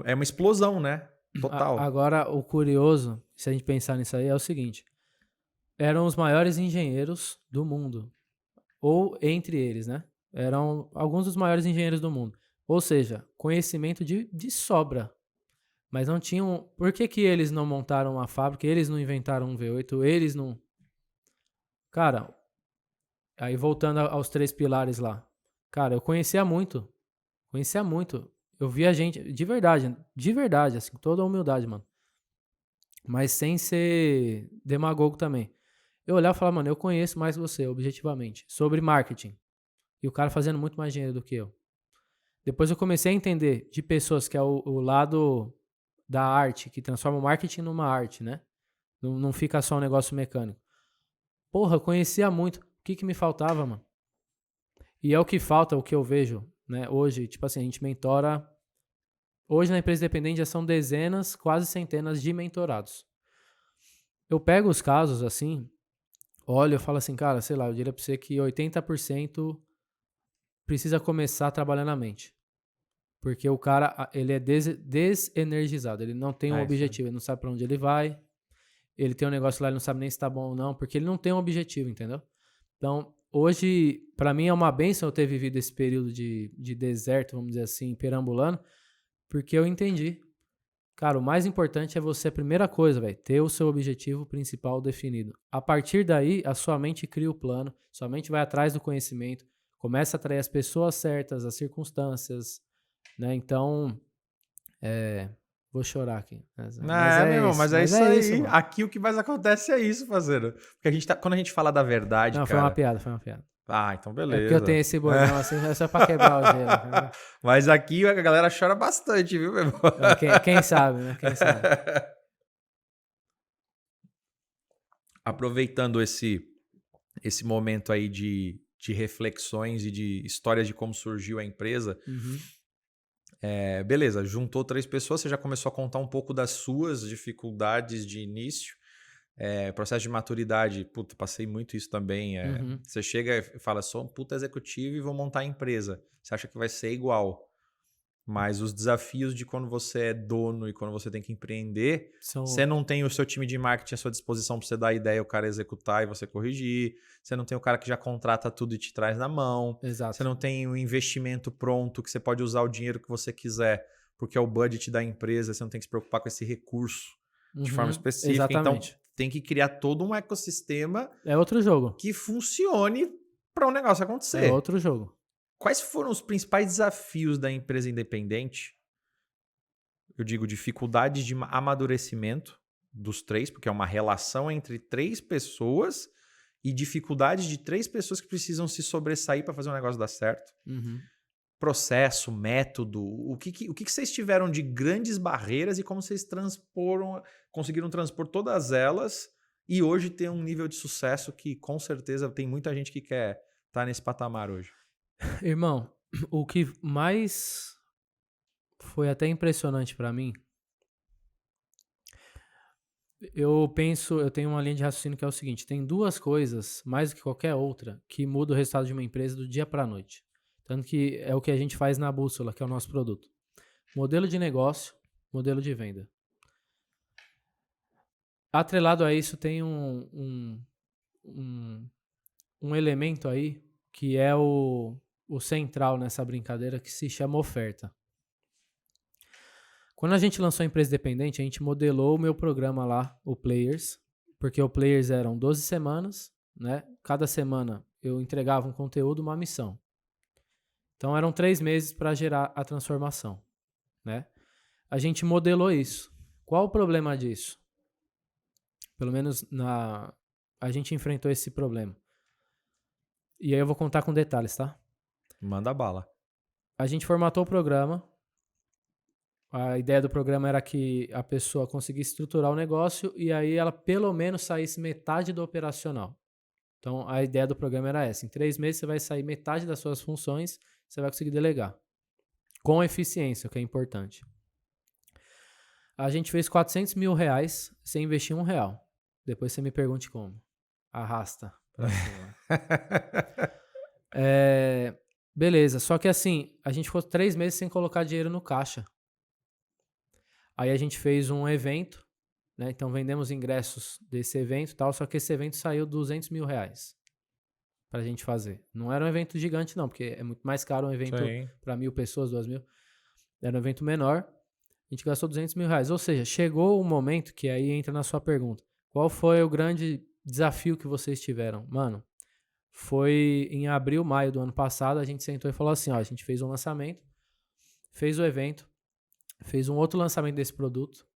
É uma explosão, né? Total. Agora, o curioso, se a gente pensar nisso aí, é o seguinte. Eram os maiores engenheiros do mundo. Ou entre eles, né? Eram alguns dos maiores engenheiros do mundo. Ou seja, conhecimento de sobra. Mas não tinham... Por que eles não montaram uma fábrica? Eles não inventaram um V8? Eles não... Cara, aí voltando aos 3 pilares lá. Cara, eu conhecia muito. Conhecia muito. Eu via gente, de verdade, assim, com toda a humildade, mano. Mas sem ser demagogo também. Eu olhava e falava, mano, eu conheço mais que você, objetivamente, sobre marketing. E o cara fazendo muito mais dinheiro do que eu. Depois eu comecei a entender de pessoas que é o lado da arte, que transforma o marketing numa arte, né? Não fica só um negócio mecânico. Porra, eu conhecia muito. O que me faltava, mano? E é o que falta, o que eu vejo, né? Hoje, tipo assim, a gente mentora... Hoje na empresa independente já são dezenas, quase centenas de mentorados. Eu pego os casos assim, olho e falo assim, cara, sei lá, eu diria pra você que 80% precisa começar trabalhando a mente. Porque o cara, ele é desenergizado, ele não tem um objetivo, ele não sabe pra onde ele vai, ele tem um negócio lá, ele não sabe nem se tá bom ou não, porque ele não tem um objetivo, entendeu? Então, hoje, pra mim é uma bênção eu ter vivido esse período de deserto, vamos dizer assim, perambulando, porque eu entendi. Cara, o mais importante é você, a primeira coisa, velho, ter o seu objetivo principal definido. A partir daí, a sua mente cria o plano, sua mente vai atrás do conhecimento, começa a atrair as pessoas certas, as circunstâncias, né? Então, vou chorar aqui. Mas é isso aí. Mano. Aqui o que mais acontece é isso, parceiro. Porque quando a gente fala da verdade, não, cara... foi uma piada. Ah, então É porque eu tenho beleza. esse bordão assim, é só pra quebrar o gelo, entendeu? Mas aqui a galera chora bastante, viu, meu irmão? Quem sabe, né? Quem sabe? Aproveitando esse momento aí de reflexões e de histórias de como surgiu a empresa, Uhum. beleza, juntou 3 pessoas, você já começou a contar um pouco das suas dificuldades de início. Processo de maturidade, puta, passei muito isso também. Uhum. Você chega e fala, sou um puta executivo e vou montar a empresa. Você acha que vai ser igual. Mas os desafios de quando você é dono e quando você tem que empreender, São você outros. não tem o seu time de marketing à sua disposição para você dar a ideia, o cara executar e você corrigir. Você não tem o cara que já contrata tudo e te traz na mão. Você Exato. não tem o investimento pronto que você pode usar o dinheiro que você quiser, porque é o budget da empresa. Você não tem que se preocupar com esse recurso de forma Uhum. específica. Então, Exatamente. tem que criar todo um ecossistema É outro jogo. que funcione para o negócio É acontecer. outro jogo. Quais foram os principais desafios da empresa independente? Eu digo dificuldades de amadurecimento dos 3, porque é uma relação entre 3 pessoas e dificuldades de 3 pessoas que precisam se sobressair para fazer o negócio dar certo. Uhum. Processo, método, o que vocês tiveram de grandes barreiras e como vocês conseguiram transpor todas elas e hoje ter um nível de sucesso que com certeza tem muita gente que quer estar nesse patamar hoje. Irmão, o que mais foi até impressionante pra mim, eu tenho uma linha de raciocínio que é o seguinte: tem duas coisas, mais do que qualquer outra, que muda o resultado de uma empresa do dia pra noite. Tanto que é o que a gente faz na Bússola, que é o nosso produto. Modelo de negócio, modelo de venda. Atrelado a isso tem um, um elemento aí que é o central nessa brincadeira, que se chama oferta. Quando a gente lançou a empresa independente, a gente modelou o meu programa lá, o Players, porque o Players eram 12 semanas, né? Cada semana eu entregava um conteúdo, uma missão. Então eram 3 meses para gerar a transformação, né? A gente modelou isso. Qual o problema disso? Pelo menos a gente enfrentou esse problema. E aí eu vou contar com detalhes, tá? Manda bala. A gente formatou o programa. A ideia do programa era que a pessoa conseguisse estruturar o negócio e aí ela pelo menos saísse metade do operacional. Então a ideia do programa era essa: em 3 meses você vai sair metade das suas funções, você vai conseguir delegar. Com eficiência, o que é importante. A gente fez R$400 mil sem investir R$1. Depois você me pergunte como. Arrasta pra cima. Beleza, só que assim, a gente ficou 3 meses sem colocar dinheiro no caixa. Aí a gente fez um evento, né? Então vendemos ingressos desse evento e tal, só que esse evento saiu R$200 mil pra gente fazer. Não era um evento gigante não, porque é muito mais caro um evento Sim. para 1.000 pessoas, 2.000. Era um evento menor, a gente gastou R$200 mil. Ou seja, chegou o momento que aí entra na sua pergunta. Qual foi o grande desafio que vocês tiveram? Mano, foi em abril, maio do ano passado, a gente sentou e falou assim, ó, a gente fez um lançamento, fez o evento, fez um outro lançamento desse produto,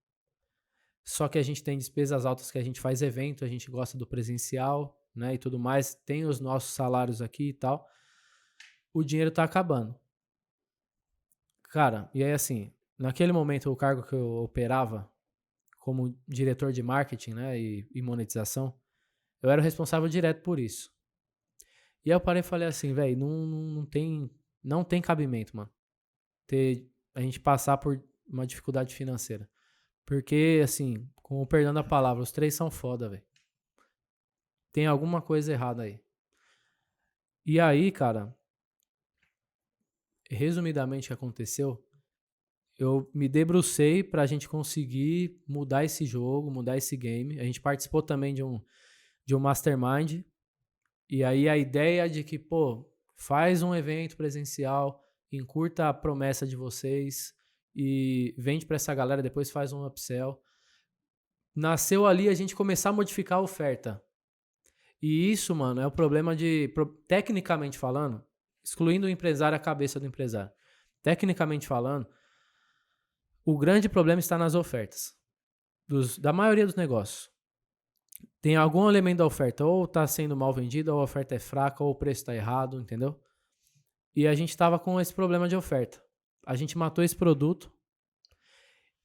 só que a gente tem despesas altas que a gente faz evento, a gente gosta do presencial, né, e tudo mais, tem os nossos salários aqui e tal. O dinheiro tá acabando. Cara, e aí assim, naquele momento o cargo que eu operava como diretor de marketing, né, e monetização, eu era o responsável direto por isso. E aí eu parei e falei assim, velho, não tem cabimento, mano, a gente passar por uma dificuldade financeira. Porque, assim, com o perdão da palavra, os 3 são foda, velho. Tem alguma coisa errada aí. E aí, cara, resumidamente o que aconteceu, eu me debrucei pra gente conseguir mudar esse jogo, mudar esse game. A gente participou também de um mastermind. E aí a ideia de que, pô, faz um evento presencial, encurta a promessa de vocês e vende pra essa galera, depois faz um upsell. Nasceu ali a gente começar a modificar a oferta. E isso, mano, é o problema tecnicamente falando, excluindo o empresário, a cabeça do empresário. Tecnicamente falando, o grande problema está nas ofertas da maioria dos negócios. tem algum elemento da oferta, ou tá sendo mal vendido, ou a oferta é fraca, ou o preço tá errado, entendeu? E a gente tava com esse problema de oferta. A gente matou esse produto.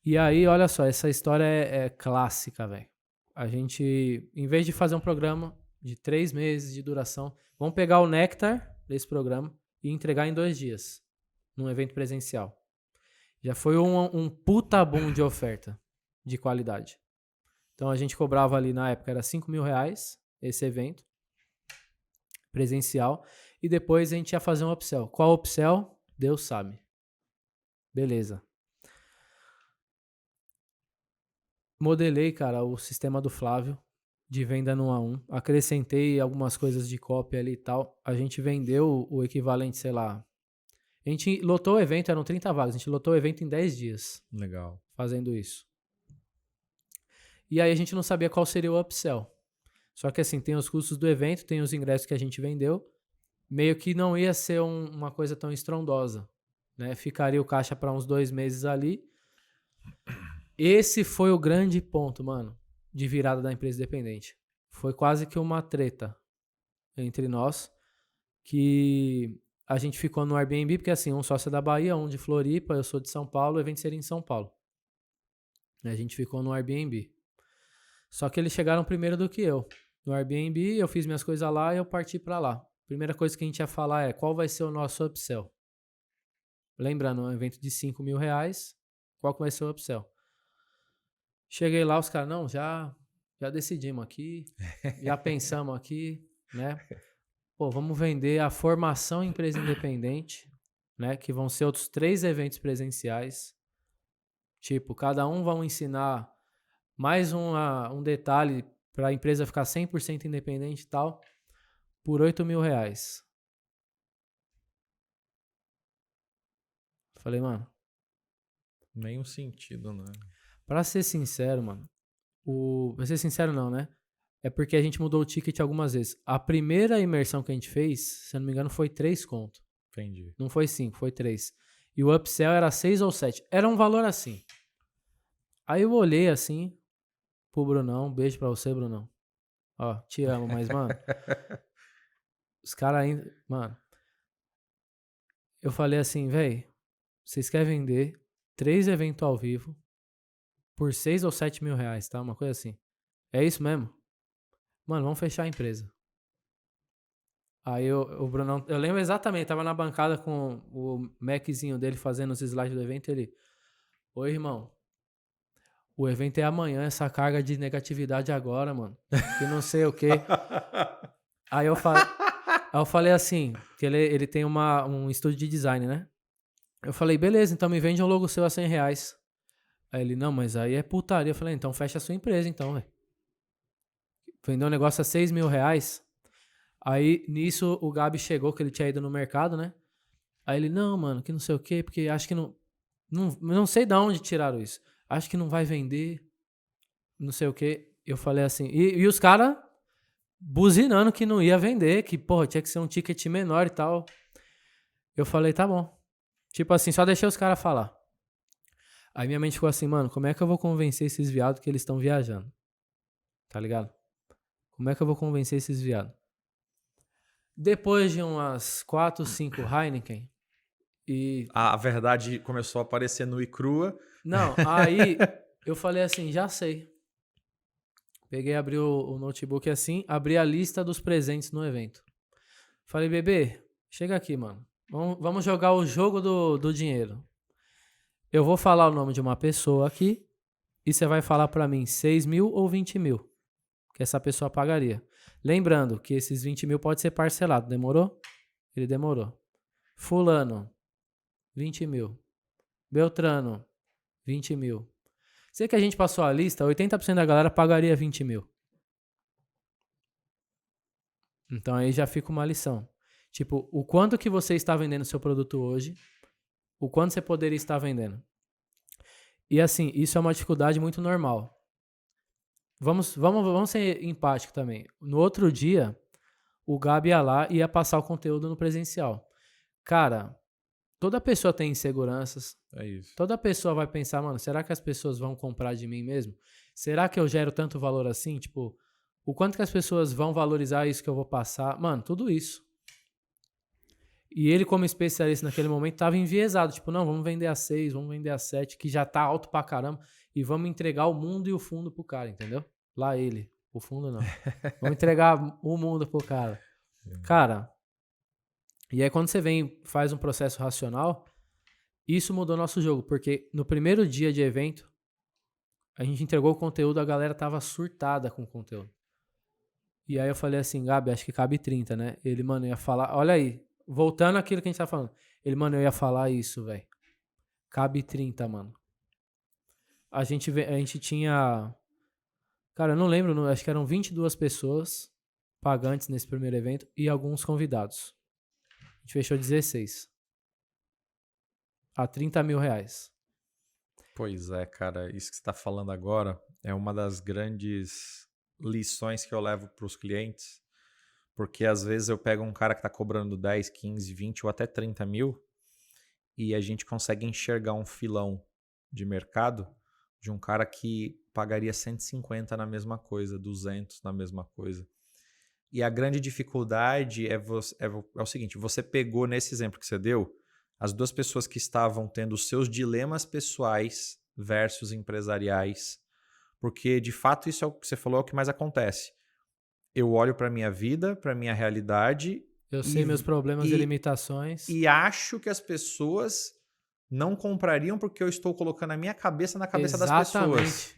E aí, olha só, essa história é clássica, velho. A gente, em vez de fazer um programa de 3 meses de duração, vamos pegar o néctar desse programa e entregar em 2 dias, num evento presencial. Já foi um puta boom de oferta de qualidade. Então a gente cobrava ali na época, era R$5.000 esse evento presencial. E depois a gente ia fazer um upsell. Qual upsell? Deus sabe. Beleza. Modelei, cara, o sistema do Flávio de venda no 1 a 1. Acrescentei algumas coisas de cópia ali e tal. A gente vendeu o equivalente, sei lá. A gente lotou o evento, eram 30 vagas. A gente lotou o evento em 10 dias. Legal. Fazendo isso. E aí a gente não sabia qual seria o upsell. Só que assim, tem os custos do evento, tem os ingressos que a gente vendeu. Meio que não ia ser uma coisa tão estrondosa, né? Ficaria o caixa para uns 2 meses ali. Esse foi o grande ponto, mano, de virada da empresa independente. Foi quase que uma treta entre nós, que a gente ficou no Airbnb, porque assim, um sócio é da Bahia, um de Floripa, eu sou de São Paulo, o evento seria em São Paulo. A gente ficou no Airbnb. Só que eles chegaram primeiro do que eu. No Airbnb, eu fiz minhas coisas lá e eu parti pra lá. Primeira coisa que a gente ia falar é qual vai ser o nosso upsell. Lembrando, um evento de R$5.000, qual que vai ser o upsell? Cheguei lá, os caras, não, já decidimos aqui, já pensamos aqui, né? Pô, vamos vender a formação em empresa independente, né? Que vão ser outros 3 eventos presenciais. Tipo, cada um vão ensinar mais um detalhe para a empresa ficar 100% independente e tal, por R$8.000. Falei, mano. Nenhum sentido, né? Pra ser sincero, mano. Pra ser sincero, não, né? É porque a gente mudou o ticket algumas vezes. A primeira imersão que a gente fez, se eu não me engano, foi 3 conto. Entendi. Não foi 5, foi 3. E o upsell era 6 ou 7. Era um valor assim. Aí eu olhei assim pro Brunão. Beijo pra você, Brunão. Ó, te amo, mas, mano. Os caras ainda. Mano. Eu falei assim, velho. Vocês querem vender 3 eventos ao vivo por 6 ou 7 mil reais, tá? Uma coisa assim. É isso mesmo? Mano, vamos fechar a empresa. Aí o Brunão, eu lembro exatamente, tava na bancada com o Maczinho dele fazendo os slides do evento, ele, oi, irmão, o evento é amanhã, essa carga de negatividade agora, mano, que não sei o quê. Aí eu falei assim, que ele tem um estúdio de design, né? Eu falei, beleza, então me vende um logo seu a R$100. Aí ele, não, mas aí é putaria. Eu falei, então fecha a sua empresa então, velho. Vendeu um negócio a R$6.000. Aí, nisso, o Gabi chegou, que ele tinha ido no mercado, né? Aí ele, não, mano, que não sei o quê, porque acho que não sei de onde tiraram isso. Acho que não vai vender, não sei o quê. Eu falei assim, e os caras buzinando que não ia vender, que, porra, tinha que ser um ticket menor e tal. Eu falei, tá bom. Tipo assim, só deixei os caras falar. Aí minha mente ficou assim, mano, como é que eu vou convencer esses viados que eles estão viajando? Tá ligado? Como é que eu vou convencer esses viados? Depois de umas 4, 5 Heineken e... A verdade começou a aparecer nua e crua. Não, aí eu falei assim, já sei. Peguei, abri o notebook assim, abri a lista dos presentes no evento. Falei, bebê, chega aqui, mano. Vamos jogar o jogo do dinheiro. Eu vou falar o nome de uma pessoa aqui e você vai falar pra mim 6 mil ou 20 mil que essa pessoa pagaria. Lembrando que esses 20 mil pode ser parcelado. Demorou? Ele demorou. Fulano, 20 mil. Beltrano, 20 mil. Sei que a gente passou a lista, 80% da galera pagaria 20 mil. Então aí já fica uma lição. Tipo, o quanto que você está vendendo seu produto hoje, o quanto você poderia estar vendendo. E assim, isso é uma dificuldade muito normal. Vamos ser empáticos também. No outro dia, o Gabi ia lá e ia passar o conteúdo no presencial. Cara, toda pessoa tem inseguranças. É isso. Toda pessoa vai pensar, mano, será que as pessoas vão comprar de mim mesmo? Será que eu gero tanto valor assim? Tipo, o quanto que as pessoas vão valorizar isso que eu vou passar. Mano, tudo isso. E ele, como especialista naquele momento, tava enviesado. Tipo, não, vamos vender a 6, vamos vender a 7, que já tá alto pra caramba. E vamos entregar o mundo e o fundo pro cara, entendeu? Lá ele. O fundo não. Vamos entregar o mundo pro cara. Cara, e aí quando você vem e faz um processo racional, isso mudou nosso jogo. Porque no primeiro dia de evento, a gente entregou o conteúdo, a galera tava surtada com o conteúdo. E aí eu falei assim, Gabi, acho que cabe 30, né? Ele, mano, ia falar... Olha aí, voltando àquilo que a gente tá falando. Ele, mano, eu ia falar isso, velho. Cabe 30, mano. A gente tinha... Cara, eu não lembro, acho que eram 22 pessoas pagantes nesse primeiro evento e alguns convidados. A gente fechou 16. A 30 mil reais. Pois é, cara, isso que você está falando agora é uma das grandes lições que eu levo para os clientes, porque às vezes eu pego um cara que está cobrando 10, 15, 20 ou até 30 mil e a gente consegue enxergar um filão de mercado de um cara que pagaria 150 na mesma coisa, 200 na mesma coisa. E a grande dificuldade é o seguinte, você pegou nesse exemplo que você deu, as duas pessoas que estavam tendo os seus dilemas pessoais versus empresariais, porque de fato isso é o que você falou, é o que mais acontece. Eu olho para a minha vida, para a minha realidade. Eu sei meus problemas e limitações. E acho que as pessoas não comprariam porque eu estou colocando a minha cabeça na cabeça das pessoas.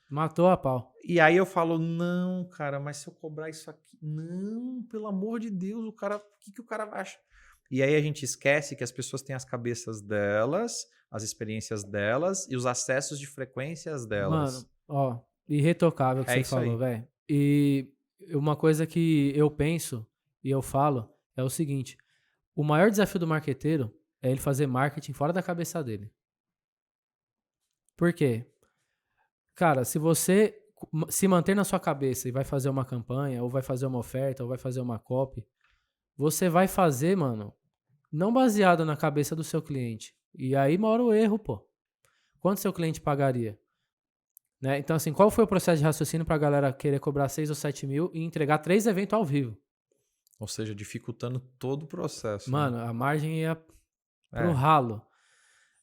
Matou a pau. E aí eu falo, não, cara, mas se eu cobrar isso aqui... Não, pelo amor de Deus, o que o cara acha? E aí a gente esquece que as pessoas têm as cabeças delas, as experiências delas e os acessos de frequências delas. Mano, ó, irretocável que você falou, velho. E uma coisa que eu penso e eu falo é o seguinte: o maior desafio do marqueteiro é ele fazer marketing fora da cabeça dele. Por quê? Cara, se você se manter na sua cabeça e vai fazer uma campanha, ou vai fazer uma oferta, ou vai fazer uma copy, você vai fazer, mano, não baseado na cabeça do seu cliente. E aí mora o erro, pô. Quanto seu cliente pagaria? Né? Então, assim, qual foi o processo de raciocínio pra galera querer cobrar 6 ou 7 mil e entregar 3 eventos ao vivo? Ou seja, dificultando todo o processo. Mano, né? A margem ia pro ralo.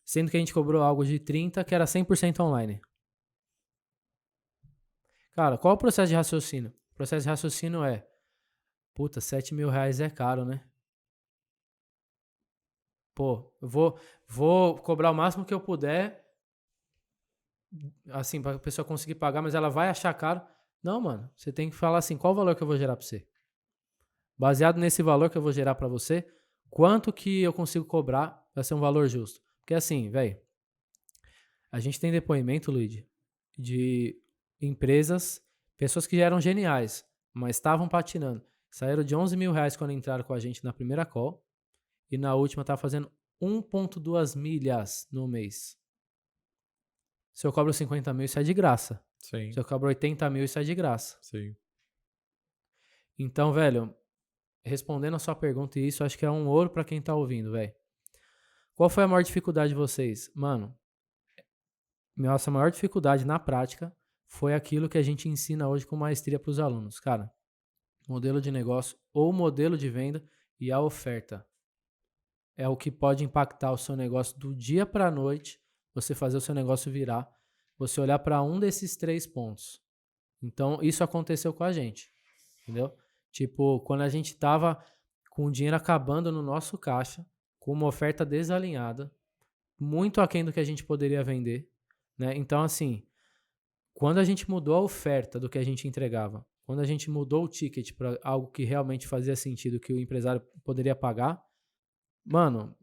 Sendo que a gente cobrou algo de 30, que era 100% online. Cara, qual é o processo de raciocínio? O processo de raciocínio é, puta, 7 mil reais é caro, né? Pô, eu vou cobrar o máximo que eu puder, assim, pra pessoa conseguir pagar, mas ela vai achar caro. Não, mano, você tem que falar assim, qual o valor que eu vou gerar pra você? Baseado nesse valor que eu vou gerar pra você, quanto que eu consigo cobrar pra ser um valor justo? Porque assim, velho, a gente tem depoimento, Luigi, de empresas, pessoas que já eram geniais, mas estavam patinando. Saíram de 11 mil reais quando entraram com a gente na primeira call e na última tá fazendo 1,2 milhas no mês. Se eu cobro 50 mil, isso é de graça. Sim. Se eu cobro 80 mil, isso é de graça. Sim. Então, velho, respondendo a sua pergunta, e isso acho que é um ouro pra quem tá ouvindo, velho. Qual foi a maior dificuldade de vocês? Mano, nossa maior dificuldade na prática foi aquilo que a gente ensina hoje com maestria pros alunos. Cara, modelo de negócio ou modelo de venda e a oferta. É o que pode impactar o seu negócio do dia pra noite, você fazer o seu negócio virar, você olhar para um desses 3 pontos. Então, isso aconteceu com a gente, entendeu? Tipo, quando a gente tava com o dinheiro acabando no nosso caixa, com uma oferta desalinhada, muito aquém do que a gente poderia vender, né? Então, assim, quando a gente mudou a oferta do que a gente entregava, quando a gente mudou o ticket para algo que realmente fazia sentido, que o empresário poderia pagar, mano,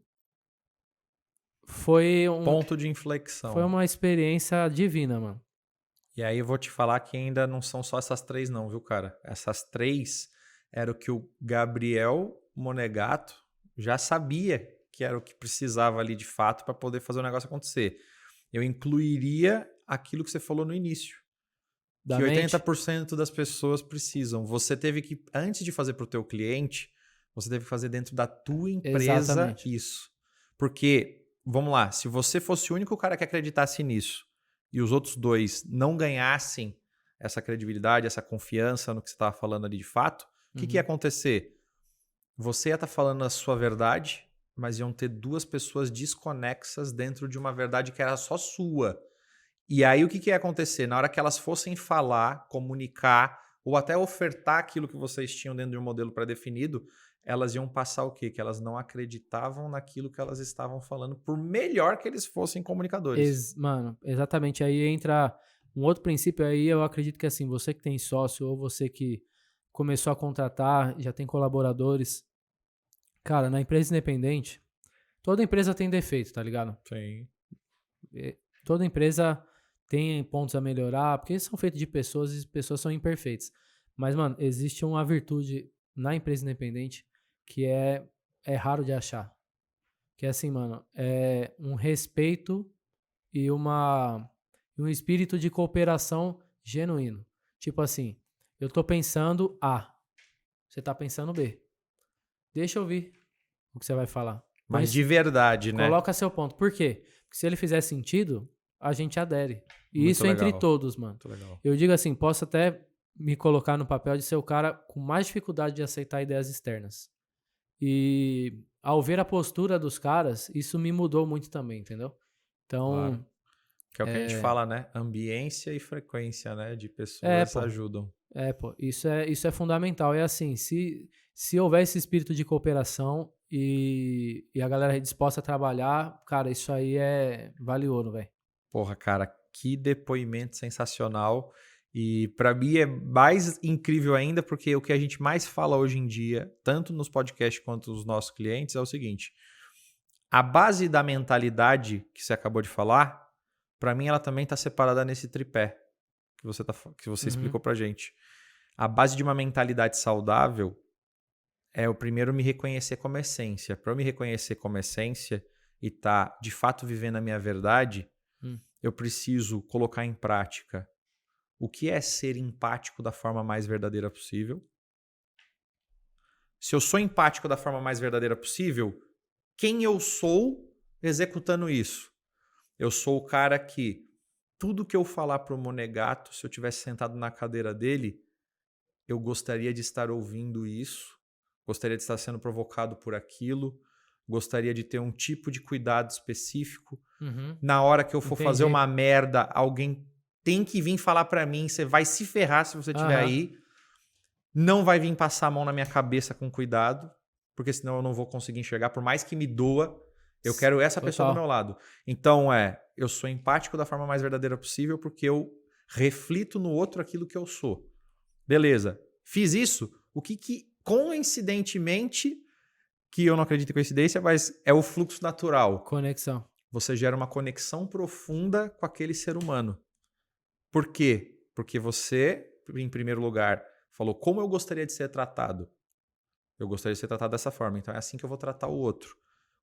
foi um ponto de inflexão. Foi uma experiência divina, mano. E aí eu vou te falar que ainda não são só essas 3 não, viu, cara? Essas 3 era o que o Gabriel Monegato já sabia que era o que precisava ali de fato para poder fazer o negócio acontecer. Eu incluiria aquilo que você falou no início. Que 80% das pessoas precisam. Você teve que, antes de fazer para o teu cliente, você teve que fazer dentro da tua empresa. Exatamente. Isso. Porque, vamos lá, se você fosse o único cara que acreditasse nisso e os outros 2 não ganhassem essa credibilidade, essa confiança no que você estava falando ali de fato, o que ia acontecer? Você ia estar falando a sua verdade, mas iam ter duas pessoas desconexas dentro de uma verdade que era só sua. E aí o que ia acontecer? Na hora que elas fossem falar, comunicar ou até ofertar aquilo que vocês tinham dentro de um modelo pré-definido, elas iam passar o quê? Que elas não acreditavam naquilo que elas estavam falando, por melhor que eles fossem comunicadores. Mano, exatamente. Aí entra um outro princípio. Aí eu acredito que assim, você que tem sócio ou você que começou a contratar, já tem colaboradores. Cara, na empresa independente, toda empresa tem defeito, tá ligado? Sim. Toda empresa tem pontos a melhorar, porque eles são feitos de pessoas e pessoas são imperfeitas. Mas, mano, existe uma virtude na empresa independente que é raro de achar. Que é assim, mano, é um respeito e um espírito de cooperação genuíno. Tipo assim, eu tô pensando A, você tá pensando B. Deixa eu ouvir o que você vai falar. Mas de verdade, né? Coloca seu ponto. Por quê? Porque se ele fizer sentido, a gente adere. E Muito isso entre legal. todos, mano. Muito legal. Eu digo assim, posso até me colocar no papel de ser o cara com mais dificuldade de aceitar ideias externas. E ao ver a postura dos caras, isso me mudou muito também, entendeu? Então, Claro. Que é o que a gente fala, né? Ambiência e frequência, né? De pessoas ajudam. pô, isso é fundamental. É assim, se houver esse espírito de cooperação e a galera disposta a trabalhar, cara, isso aí vale ouro, velho. Porra, cara, que depoimento sensacional. E para mim é mais incrível ainda porque o que a gente mais fala hoje em dia, tanto nos podcasts quanto nos nossos clientes, é o seguinte: a base da mentalidade que você acabou de falar, para mim ela também está separada nesse tripé que você explicou pra gente. A base de uma mentalidade saudável é o primeiro me reconhecer como essência. Para eu me reconhecer como essência e estar de fato vivendo a minha verdade, eu preciso colocar em prática o que é ser empático da forma mais verdadeira possível. Se eu sou empático da forma mais verdadeira possível, quem eu sou executando isso? Eu sou o cara que tudo que eu falar para o Monegato, se eu tivesse sentado na cadeira dele, eu gostaria de estar ouvindo isso, gostaria de estar sendo provocado por aquilo, gostaria de ter um tipo de cuidado específico. Na hora que eu for fazer uma merda, alguém tem que vir falar pra mim, você vai se ferrar se você estiver aí. Não vai vir passar a mão na minha cabeça com cuidado, porque senão eu não vou conseguir enxergar. Por mais que me doa, eu quero essa pessoa do meu lado. Então eu sou empático da forma mais verdadeira possível porque eu reflito no outro aquilo que eu sou. Beleza. Fiz isso, o que coincidentemente, que eu não acredito em coincidência, mas é o fluxo natural. Conexão. Você gera uma conexão profunda com aquele ser humano. Por quê? Porque você, em primeiro lugar, falou como eu gostaria de ser tratado. Eu gostaria de ser tratado dessa forma, então é assim que eu vou tratar o outro.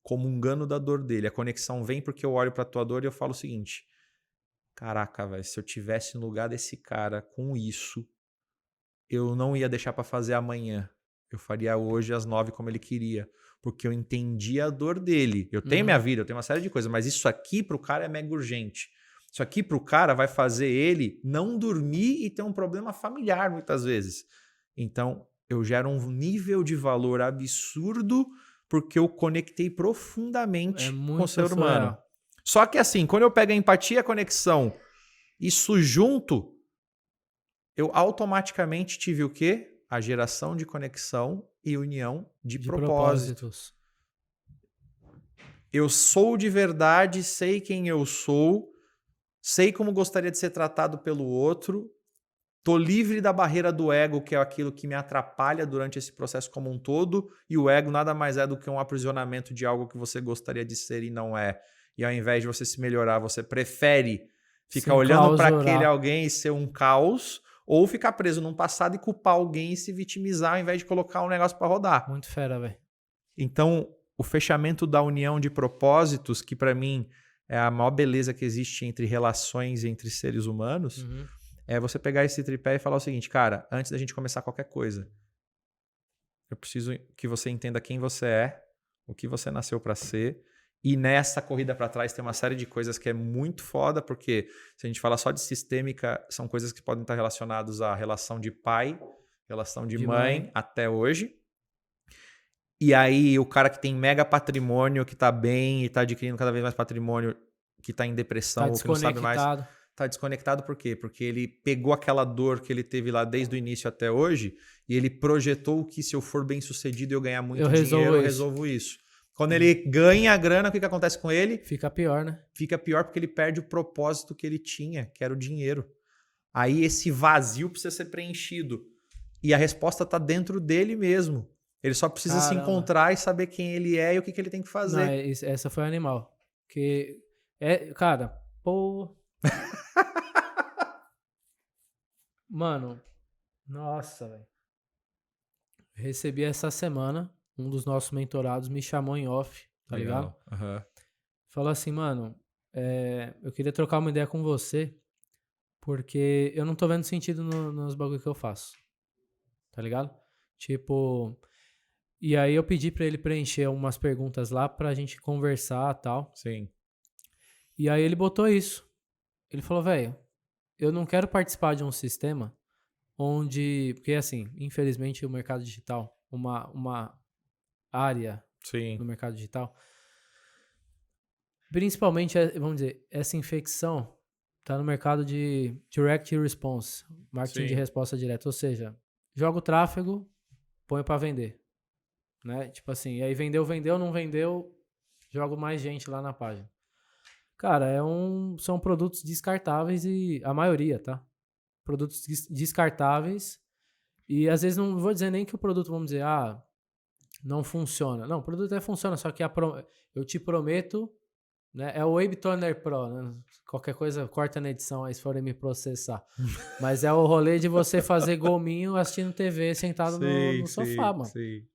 Comungando da dor dele. A conexão vem porque eu olho pra tua dor e eu falo o seguinte: caraca, velho, se eu tivesse no lugar desse cara com isso, eu não ia deixar pra fazer amanhã. Eu faria hoje às 9 como ele queria. Porque eu entendi a dor dele. Eu tenho minha vida, eu tenho uma série de coisas, mas isso aqui pro cara é mega urgente. Isso aqui pro cara vai fazer ele não dormir e ter um problema familiar muitas vezes. Então, eu gero um nível de valor absurdo porque eu conectei profundamente com o ser humano. Só que assim, quando eu pego a empatia e a conexão, isso junto, eu automaticamente tive o quê? A geração de conexão e união de propósitos. Eu sou de verdade, sei quem eu sou, sei como gostaria de ser tratado pelo outro, tô livre da barreira do ego, que é aquilo que me atrapalha durante esse processo como um todo, e o ego nada mais é do que um aprisionamento de algo que você gostaria de ser e não é. E ao invés de você se melhorar, você prefere ficar olhando para aquele alguém e ser um caos, ou ficar preso num passado e culpar alguém e se vitimizar ao invés de colocar um negócio para rodar. Muito fera, velho. Então, o fechamento da união de propósitos, que para mim é a maior beleza que existe entre relações entre seres humanos, é você pegar esse tripé e falar o seguinte: cara, antes da gente começar qualquer coisa, eu preciso que você entenda quem você é, o que você nasceu para ser E nessa corrida para trás tem uma série de coisas que é muito foda, porque se a gente falar só de sistêmica, são coisas que podem estar relacionadas à relação de pai, relação de mãe até hoje. E aí o cara que tem mega patrimônio, que tá bem e tá adquirindo cada vez mais patrimônio, que tá em depressão ou que não sabe mais, tá desconectado por quê? Porque ele pegou aquela dor que ele teve lá desde o início até hoje e ele projetou que se eu for bem sucedido e eu ganhar muito dinheiro, eu resolvo isso. Quando ele ganha a grana, o que acontece com ele? Fica pior, né? Fica pior porque ele perde o propósito que ele tinha, que era o dinheiro. Aí esse vazio precisa ser preenchido. E a resposta tá dentro dele mesmo. Ele só precisa se encontrar e saber quem ele é e o que ele tem que fazer. Não, essa foi animal. Cara, pô... Mano, nossa, velho. Recebi essa semana, um dos nossos mentorados me chamou em off, tá ligado? Uhum. Falou assim, mano, eu queria trocar uma ideia com você, porque eu não tô vendo sentido nos bagulho que eu faço, tá ligado? Tipo, e aí eu pedi pra ele preencher umas perguntas lá pra gente conversar e tal. Sim. E aí ele botou isso. Ele falou, velho, eu não quero participar de um sistema onde... Porque, assim, infelizmente, o mercado digital, uma área no mercado digital, principalmente, vamos dizer, essa infecção está no mercado de direct response, marketing de resposta direta. Ou seja, joga o tráfego, põe para vender. Né? Tipo assim, e aí vendeu, não vendeu, jogo mais gente lá na página. Cara, são produtos descartáveis e a maioria, tá? Produtos descartáveis e às vezes não vou dizer nem que o produto, vamos dizer, não funciona. Não, o produto até funciona, só que eu te prometo, né? É o Wave Toner Pro, né? Qualquer coisa, corta na edição aí se forem me processar. Mas é o rolê de você fazer gominho assistindo TV sentado no sofá, mano. Sim.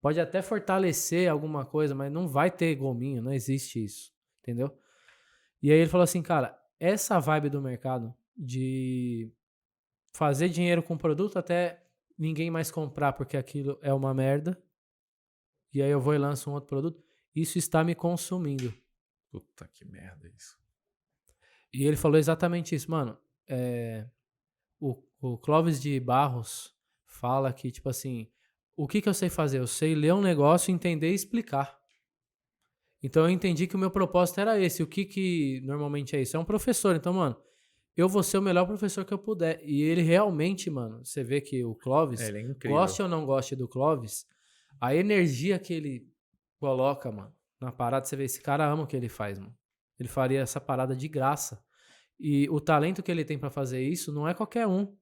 Pode até fortalecer alguma coisa, mas não vai ter gominho, não existe isso. Entendeu? E aí ele falou assim, cara, essa vibe do mercado de fazer dinheiro com produto até ninguém mais comprar porque aquilo é uma merda, e aí eu vou e lanço um outro produto, isso está me consumindo. Puta que merda isso. E ele falou exatamente isso, mano. O Clóvis de Barros fala que, tipo assim, o que eu sei fazer? Eu sei ler um negócio, entender e explicar. Então eu entendi que o meu propósito era esse. O que normalmente é isso? É um professor. Então, mano, eu vou ser o melhor professor que eu puder. E ele realmente, mano, você vê que o Clóvis, ele é incrível. Goste ou não goste do Clóvis, a energia que ele coloca, mano, na parada, você vê, esse cara ama o que ele faz, mano. Ele faria essa parada de graça. E o talento que ele tem pra fazer isso não é qualquer um.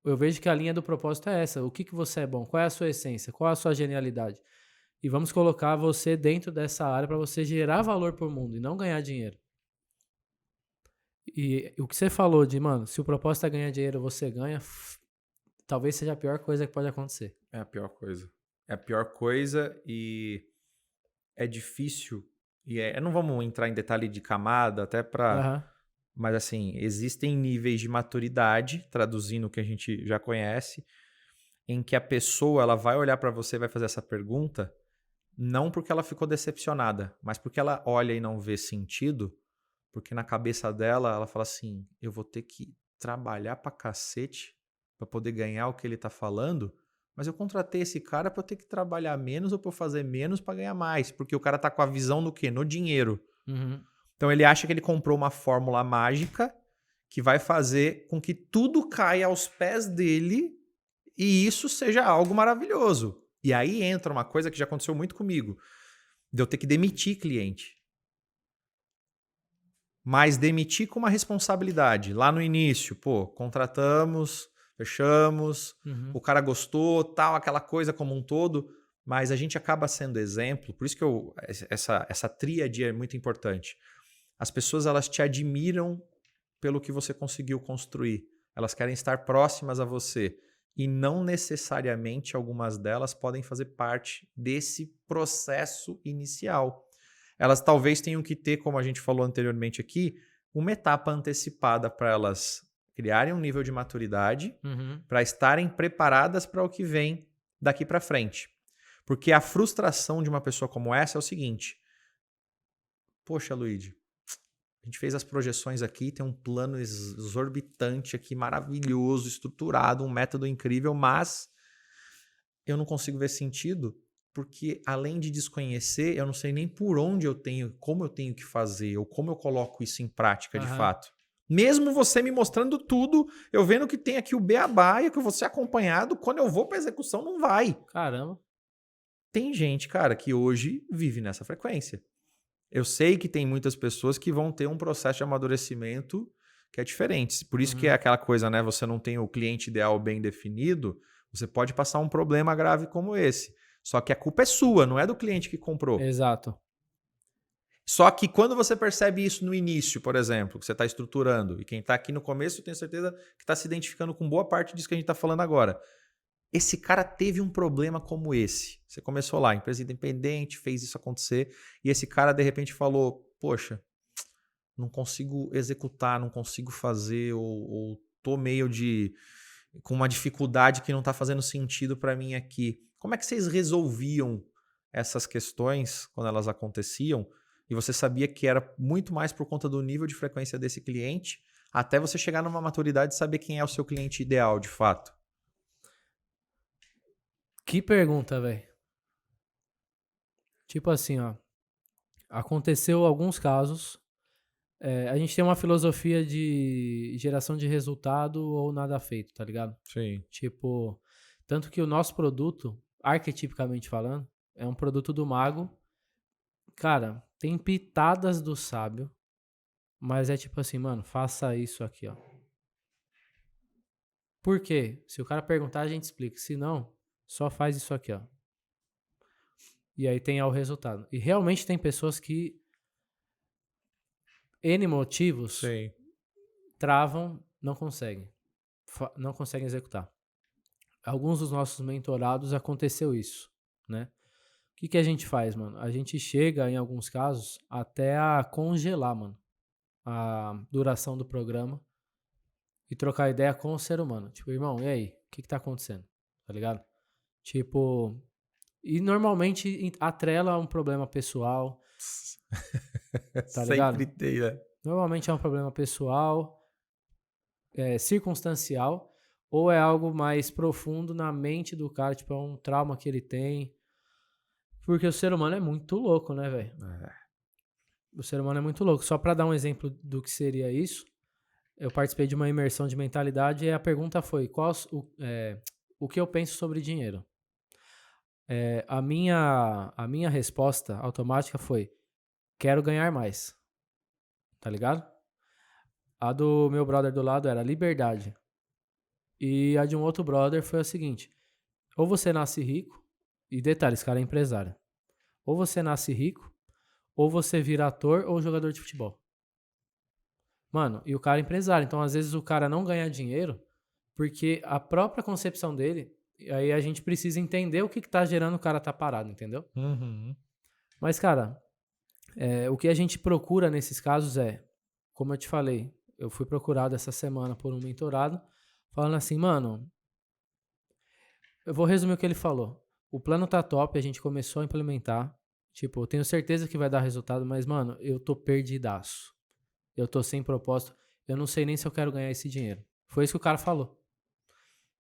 Eu vejo que a linha do propósito é essa. O que você é bom? Qual é a sua essência? Qual é a sua genialidade? E vamos colocar você dentro dessa área para você gerar valor pro mundo e não ganhar dinheiro. E o que você falou de, mano, se o propósito é ganhar dinheiro, você ganha, talvez seja a pior coisa que pode acontecer. É a pior coisa. É a pior coisa e é difícil. E não vamos entrar em detalhe de camada, até para... Mas assim, existem níveis de maturidade, traduzindo o que a gente já conhece, em que a pessoa ela vai olhar para você e vai fazer essa pergunta não porque ela ficou decepcionada, mas porque ela olha e não vê sentido, porque na cabeça dela, ela fala assim, eu vou ter que trabalhar pra cacete pra poder ganhar o que ele tá falando, mas eu contratei esse cara pra eu ter que trabalhar menos ou pra eu fazer menos pra ganhar mais, porque o cara tá com a visão do quê? No dinheiro. Uhum. Então ele acha que ele comprou uma fórmula mágica que vai fazer com que tudo caia aos pés dele e isso seja algo maravilhoso. E aí entra uma coisa que já aconteceu muito comigo, de eu ter que demitir cliente. Mas demitir com uma responsabilidade. Lá no início, contratamos, fechamos, o cara gostou, tal, aquela coisa como um todo, mas a gente acaba sendo exemplo. Por isso que essa tríade é muito importante. As pessoas, elas te admiram pelo que você conseguiu construir. Elas querem estar próximas a você. E não necessariamente algumas delas podem fazer parte desse processo inicial. Elas talvez tenham que ter, como a gente falou anteriormente aqui, uma etapa antecipada para elas criarem um nível de maturidade, para estarem preparadas para o que vem daqui para frente. Porque a frustração de uma pessoa como essa é o seguinte: poxa, Luigi, a gente fez as projeções aqui, tem um plano exorbitante aqui, maravilhoso, estruturado, um método incrível, mas eu não consigo ver sentido, porque além de desconhecer, eu não sei nem por onde como eu tenho que fazer, ou como eu coloco isso em prática de Aham. fato. Mesmo você me mostrando tudo, eu vendo que tem aqui o beabá e que eu vou ser acompanhado, quando eu vou para execução não vai. Caramba. Tem gente, cara, que hoje vive nessa frequência. Eu sei que tem muitas pessoas que vão ter um processo de amadurecimento que é diferente. Por isso que é Uhum. aquela coisa, né? Você não tem o cliente ideal bem definido, você pode passar um problema grave como esse. Só que a culpa é sua, não é do cliente que comprou. Exato. Só que quando você percebe isso no início, por exemplo, que você está estruturando, e quem está aqui no começo, eu tenho certeza que está se identificando com boa parte disso que a gente está falando agora. Esse cara teve um problema como esse. Você começou lá, empresa independente, fez isso acontecer, e esse cara de repente falou: poxa, não consigo executar, não consigo fazer, ou tô meio com uma dificuldade que não está fazendo sentido para mim aqui. Como é que vocês resolviam essas questões quando elas aconteciam? E você sabia que era muito mais por conta do nível de frequência desse cliente, até você chegar numa maturidade e saber quem é o seu cliente ideal, de fato. Que pergunta, velho. Tipo assim, ó. Aconteceu alguns casos. A gente tem uma filosofia de geração de resultado ou nada feito, tá ligado? Sim. Tipo, tanto que o nosso produto, arquetipicamente falando, é um produto do mago. Cara, tem pitadas do sábio, mas é tipo assim, mano, faça isso aqui, ó. Por quê? Se o cara perguntar, a gente explica. Se não, só faz isso aqui, ó. E aí tem o resultado. E realmente tem pessoas que, N motivos, Sim. travam, não conseguem executar. Alguns dos nossos mentorados aconteceu isso, né? O que a gente faz, mano? A gente chega, em alguns casos, até a congelar, mano, a duração do programa e trocar ideia com o ser humano. Tipo, irmão, e aí? O que tá acontecendo? Tá ligado? Tipo, e normalmente atrela um problema pessoal, tá Sempre ligado? tem, né? Normalmente é um problema pessoal, circunstancial, ou é algo mais profundo na mente do cara, tipo, é um trauma que ele tem. Porque o ser humano é muito louco, né, velho? O ser humano é muito louco. Só pra dar um exemplo do que seria isso, eu participei de uma imersão de mentalidade e a pergunta foi: o que eu penso sobre dinheiro? A minha resposta automática foi: quero ganhar mais, tá ligado? A do meu brother do lado era liberdade. E a de um outro brother foi a seguinte: ou você nasce rico, e detalhe, esse cara é empresário. Ou você nasce rico, ou você vira ator ou jogador de futebol. Mano, e o cara é empresário, então às vezes o cara não ganha dinheiro porque a própria concepção dele, e aí a gente precisa entender o que tá gerando o cara tá parado, entendeu? Uhum. Mas, cara, o que a gente procura nesses casos como eu te falei, eu fui procurado essa semana por um mentorado, falando assim, mano, eu vou resumir o que ele falou. O plano tá top, a gente começou a implementar. Tipo, eu tenho certeza que vai dar resultado, mas, mano, eu tô perdidaço. Eu tô sem propósito. Eu não sei nem se eu quero ganhar esse dinheiro. Foi isso que o cara falou.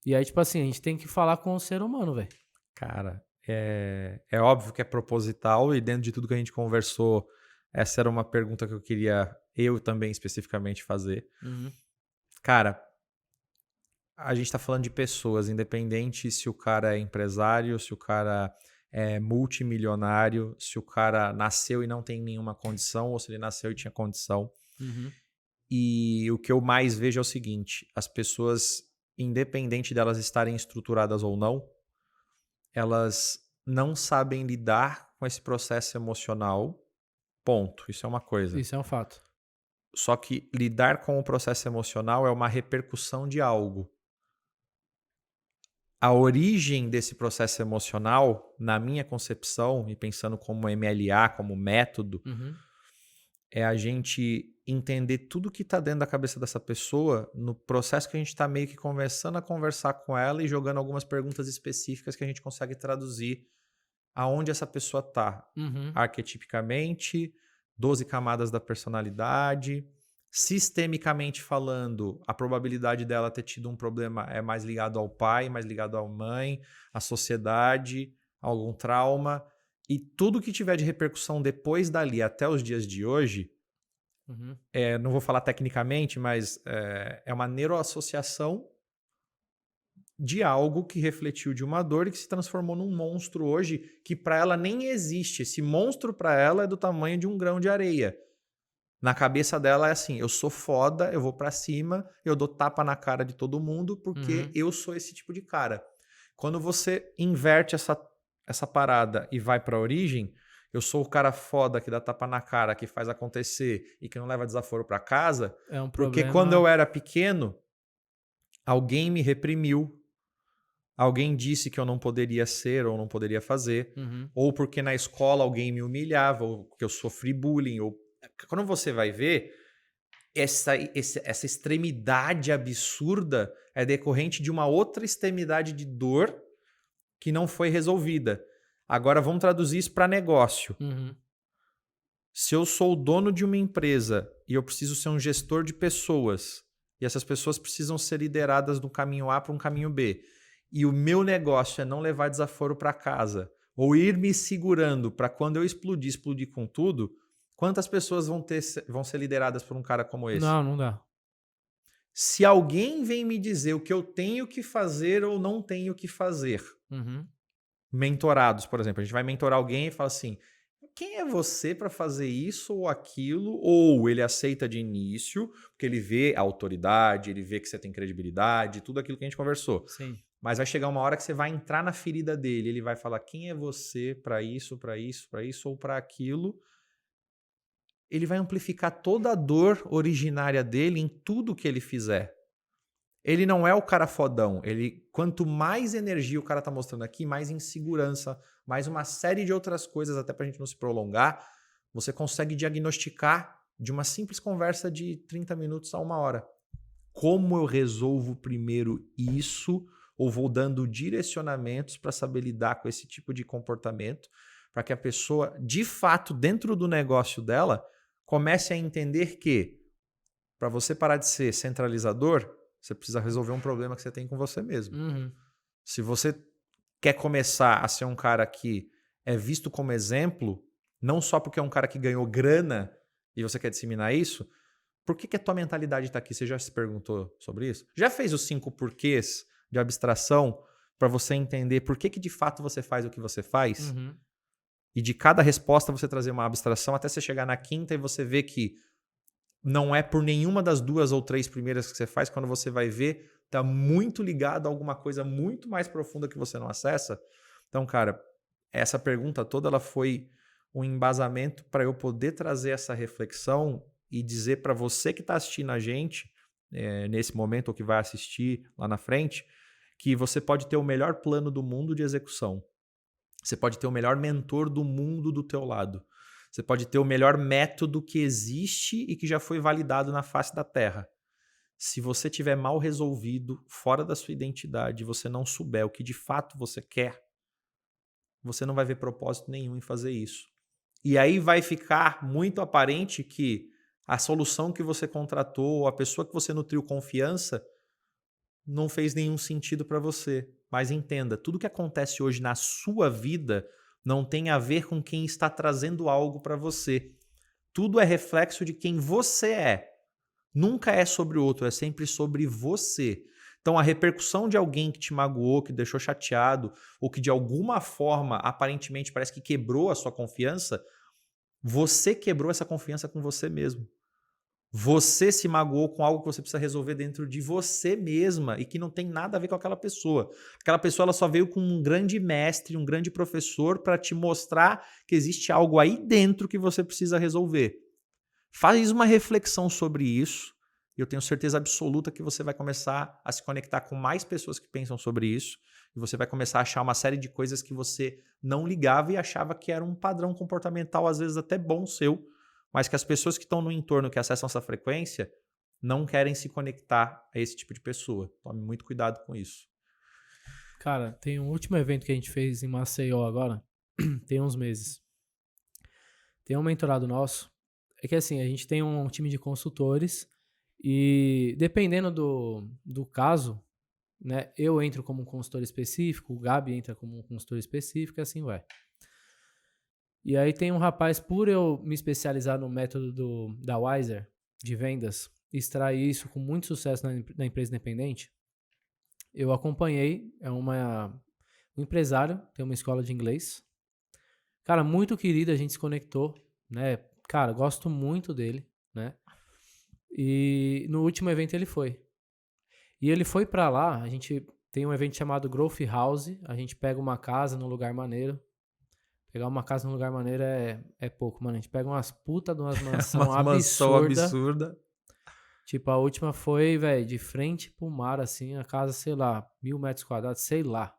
E aí, tipo assim, a gente tem que falar com o ser humano, velho. Cara, é óbvio que é proposital e dentro de tudo que a gente conversou, essa era uma pergunta que eu queria eu também especificamente fazer. Uhum. Cara, a gente está falando de pessoas, independente se o cara é empresário, se o cara é multimilionário, se o cara nasceu e não tem nenhuma condição, ou se ele nasceu e tinha condição. Uhum. E o que eu mais vejo é o seguinte: as pessoas, independente delas estarem estruturadas ou não, elas não sabem lidar com esse processo emocional. Ponto. Isso é uma coisa. Isso é um fato. Só que lidar com o processo emocional é uma repercussão de algo. A origem desse processo emocional, na minha concepção, e pensando como MLA, como método, Uhum. é a gente entender tudo que está dentro da cabeça dessa pessoa no processo que a gente está meio que começando a conversar com ela e jogando algumas perguntas específicas que a gente consegue traduzir aonde essa pessoa tá. Uhum. Arquetipicamente, 12 camadas da personalidade. Sistemicamente falando, a probabilidade dela ter tido um problema é mais ligado ao pai, mais ligado à mãe, à sociedade, a algum trauma. E tudo que tiver de repercussão depois dali até os dias de hoje, Uhum. não vou falar tecnicamente, mas é uma neuroassociação de algo que refletiu de uma dor e que se transformou num monstro hoje que para ela nem existe. Esse monstro para ela é do tamanho de um grão de areia. Na cabeça dela é assim, eu sou foda, eu vou pra cima, eu dou tapa na cara de todo mundo porque Uhum. eu sou esse tipo de cara. Quando você inverte essa parada e vai pra origem, eu sou o cara foda que dá tapa na cara, que faz acontecer e que não leva desaforo pra casa, É um porque quando problema. eu era pequeno, alguém me reprimiu, alguém disse que eu não poderia ser ou não poderia fazer, Uhum. ou porque na escola alguém me humilhava, ou que eu sofri bullying, ou quando você vai ver, essa extremidade absurda é decorrente de uma outra extremidade de dor que não foi resolvida. Agora vamos traduzir isso para negócio. Uhum. Se eu sou o dono de uma empresa e eu preciso ser um gestor de pessoas, e essas pessoas precisam ser lideradas do caminho A para um caminho B, e o meu negócio é não levar desaforo para casa, ou ir me segurando para quando eu explodir com tudo, quantas pessoas vão ser lideradas por um cara como esse? Não, não dá. Se alguém vem me dizer o que eu tenho que fazer ou não tenho que fazer, Uhum. mentorados, por exemplo, a gente vai mentorar alguém e fala assim: quem é você para fazer isso ou aquilo? Ou ele aceita de início, porque ele vê a autoridade, ele vê que você tem credibilidade, tudo aquilo que a gente conversou. Sim. Mas vai chegar uma hora que você vai entrar na ferida dele, ele vai falar: quem é você para isso, para isso, para isso ou para aquilo? Ele vai amplificar toda a dor originária dele em tudo que ele fizer. Ele não é o cara fodão. Quanto mais energia o cara tá mostrando aqui, mais insegurança, mais uma série de outras coisas, até pra gente não se prolongar, você consegue diagnosticar de uma simples conversa de 30 minutos a uma hora. Como eu resolvo primeiro isso, ou vou dando direcionamentos para saber lidar com esse tipo de comportamento, para que a pessoa, de fato, dentro do negócio dela, comece a entender que para você parar de ser centralizador, você precisa resolver um problema que você tem com você mesmo. Uhum. Se você quer começar a ser um cara que é visto como exemplo, não só porque é um cara que ganhou grana e você quer disseminar isso, por que a tua mentalidade está aqui? Você já se perguntou sobre isso? Já fez os 5 porquês de abstração para você entender por que de fato você faz o que você faz? Uhum. E de cada resposta você trazer uma abstração até você chegar na quinta e você ver que não é por nenhuma das 2 ou 3 primeiras que você faz, quando você vai ver, tá muito ligado a alguma coisa muito mais profunda que você não acessa. Então, cara, essa pergunta toda ela foi um embasamento para eu poder trazer essa reflexão e dizer para você que está assistindo a gente nesse momento ou que vai assistir lá na frente, que você pode ter o melhor plano do mundo de execução. Você pode ter o melhor mentor do mundo do teu lado. Você pode ter o melhor método que existe e que já foi validado na face da Terra. Se você tiver mal resolvido, fora da sua identidade, você não souber o que de fato você quer, você não vai ver propósito nenhum em fazer isso. E aí vai ficar muito aparente que a solução que você contratou, a pessoa que você nutriu confiança, não fez nenhum sentido para você. Mas entenda, tudo que acontece hoje na sua vida não tem a ver com quem está trazendo algo para você. Tudo é reflexo de quem você é. Nunca é sobre o outro, é sempre sobre você. Então a repercussão de alguém que te magoou, que deixou chateado, ou que de alguma forma aparentemente parece que quebrou a sua confiança, você quebrou essa confiança com você mesmo. Você se magoou com algo que você precisa resolver dentro de você mesma e que não tem nada a ver com aquela pessoa. Aquela pessoa ela só veio com um grande mestre, um grande professor para te mostrar que existe algo aí dentro que você precisa resolver. Faz uma reflexão sobre isso e eu tenho certeza absoluta que você vai começar a se conectar com mais pessoas que pensam sobre isso e você vai começar a achar uma série de coisas que você não ligava e achava que era um padrão comportamental, às vezes até bom seu, mas que as pessoas que estão no entorno que acessam essa frequência não querem se conectar a esse tipo de pessoa. Tome muito cuidado com isso. Cara, tem um último evento que a gente fez em Maceió agora. tem uns meses. Tem um mentorado nosso, é que assim, a gente tem um time de consultores e dependendo do caso, né, eu entro como um consultor específico, o Gabi entra como um consultor específico e assim vai. E aí tem um rapaz, por eu me especializar no método da Wiser, de vendas, extrair isso com muito sucesso na empresa independente, eu acompanhei, um empresário, tem uma escola de inglês. Cara, muito querido, a gente se conectou, né? Cara, gosto muito dele, né? E no último evento ele foi. E ele foi pra lá, a gente tem um evento chamado Growth House, a gente pega uma casa num lugar maneiro. Pegar uma casa num lugar maneiro é pouco, mano. A gente pega umas puta de umas mansão Uma mansão absurda. absurda. Tipo, a última foi, velho, de frente pro mar, assim, a casa, sei lá, 1.000 metros quadrados, sei lá.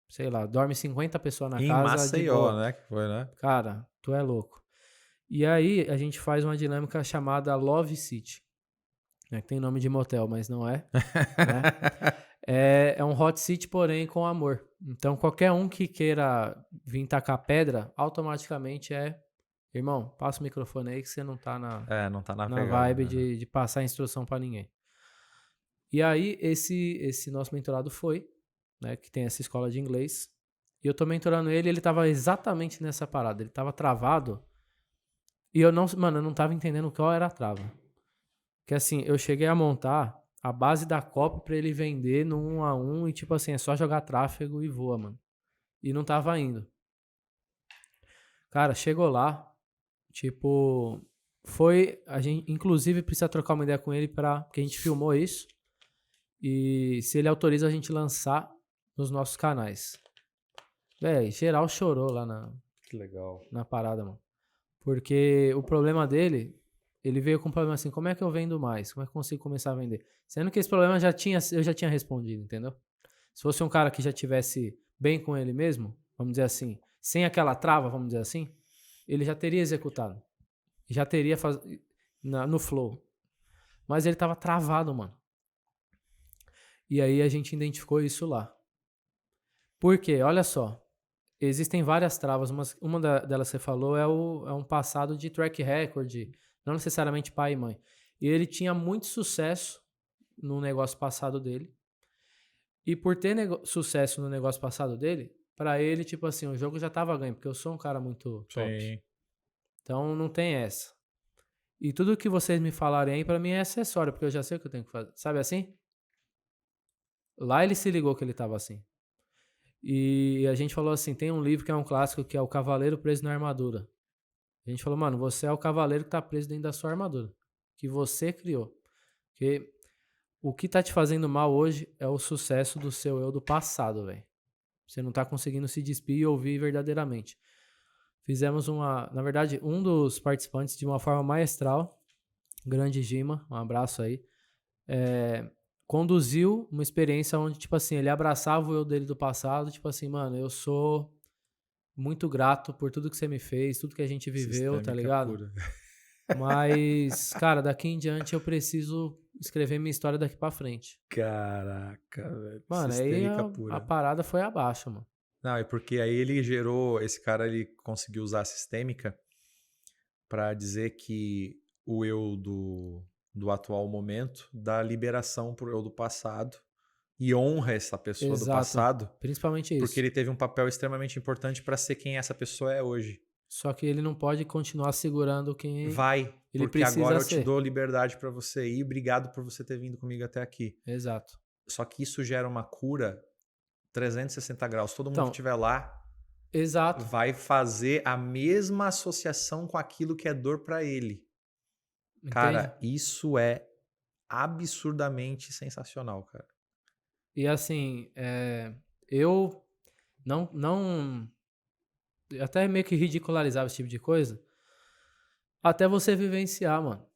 Sei lá, dorme 50 pessoas na Em casa de Maceió, boa. né? Que foi, né? Cara, tu é louco. E aí, a gente faz uma dinâmica chamada Love City. Né, que tem nome de motel, mas não é. Né? É um hot city, porém, com amor. Então, qualquer um que queira vir tacar pedra, automaticamente irmão, passa o microfone aí que você não tá Não tá na na pegada. vibe de passar instrução pra ninguém. E aí, esse nosso mentorado foi, né, que tem essa escola de inglês, e eu tô mentorando ele tava exatamente nessa parada. Ele tava travado, e eu não tava entendendo qual era a trava. Que assim, eu cheguei a montar a base da copy pra ele vender no 1 a 1 e tipo assim, é só jogar tráfego e voa, mano. E não tava indo. Cara, chegou lá, tipo, a gente inclusive precisa trocar uma ideia com ele porque a gente filmou isso e se ele autoriza a gente lançar nos nossos canais. Véi, geral chorou lá Que legal. na parada, mano. Porque o problema dele, ele veio com um problema assim, como é que eu vendo mais? Como é que eu consigo começar a vender? Sendo que esse problema eu já tinha respondido, entendeu? Se fosse um cara que já tivesse bem com ele mesmo, vamos dizer assim, sem aquela trava, vamos dizer assim, ele já teria executado. Já teria no flow. Mas ele tava travado, mano. E aí a gente identificou isso lá. Por quê? Olha só. Existem várias travas. Uma delas você falou é um passado de track record, não necessariamente pai e mãe. E ele tinha muito sucesso no negócio passado dele. E por ter sucesso no negócio passado dele, pra ele, tipo assim, o jogo já tava ganho, porque eu sou um cara muito top. Sim. Então não tem essa. E tudo que vocês me falarem aí, pra mim é acessório, porque eu já sei o que eu tenho que fazer. Sabe assim? Lá ele se ligou que ele tava assim. E a gente falou assim, tem um livro que é um clássico, que é O Cavaleiro Preso na Armadura. A gente falou, mano, você é o cavaleiro que tá preso dentro da sua armadura, que você criou. Porque o que tá te fazendo mal hoje é o sucesso do seu eu do passado, velho. Você não tá conseguindo se despir e ouvir verdadeiramente. Fizemos na verdade, um dos participantes, de uma forma maestral, grande Gima, um abraço aí, conduziu uma experiência onde, tipo assim, ele abraçava o eu dele do passado, tipo assim, mano, eu sou muito grato por tudo que você me fez, tudo que a gente viveu, Sistêmica tá ligado? pura. Mas, cara, daqui em diante eu preciso escrever minha história daqui pra frente. Caraca, velho. Mano, aí Sistêmica a pura. parada foi abaixo, mano. Não, é porque aí esse cara ele conseguiu usar a sistêmica para dizer que o eu do atual momento dá liberação pro eu do passado e honra essa pessoa do Exato. passado, Principalmente isso. porque ele teve um papel extremamente importante para ser quem essa pessoa é hoje. Só que ele não pode continuar segurando quem Vai, ele porque precisa agora eu ser. te dou liberdade para você ir, obrigado por você ter vindo comigo até aqui. Exato. Só que isso gera uma cura 360 graus. Todo mundo Então, que estiver lá exato. vai fazer a mesma associação com aquilo que é dor para ele. Entende? Cara, isso é absurdamente sensacional, cara. E assim, eu não até meio que ridicularizava esse tipo de coisa, até você vivenciar, mano.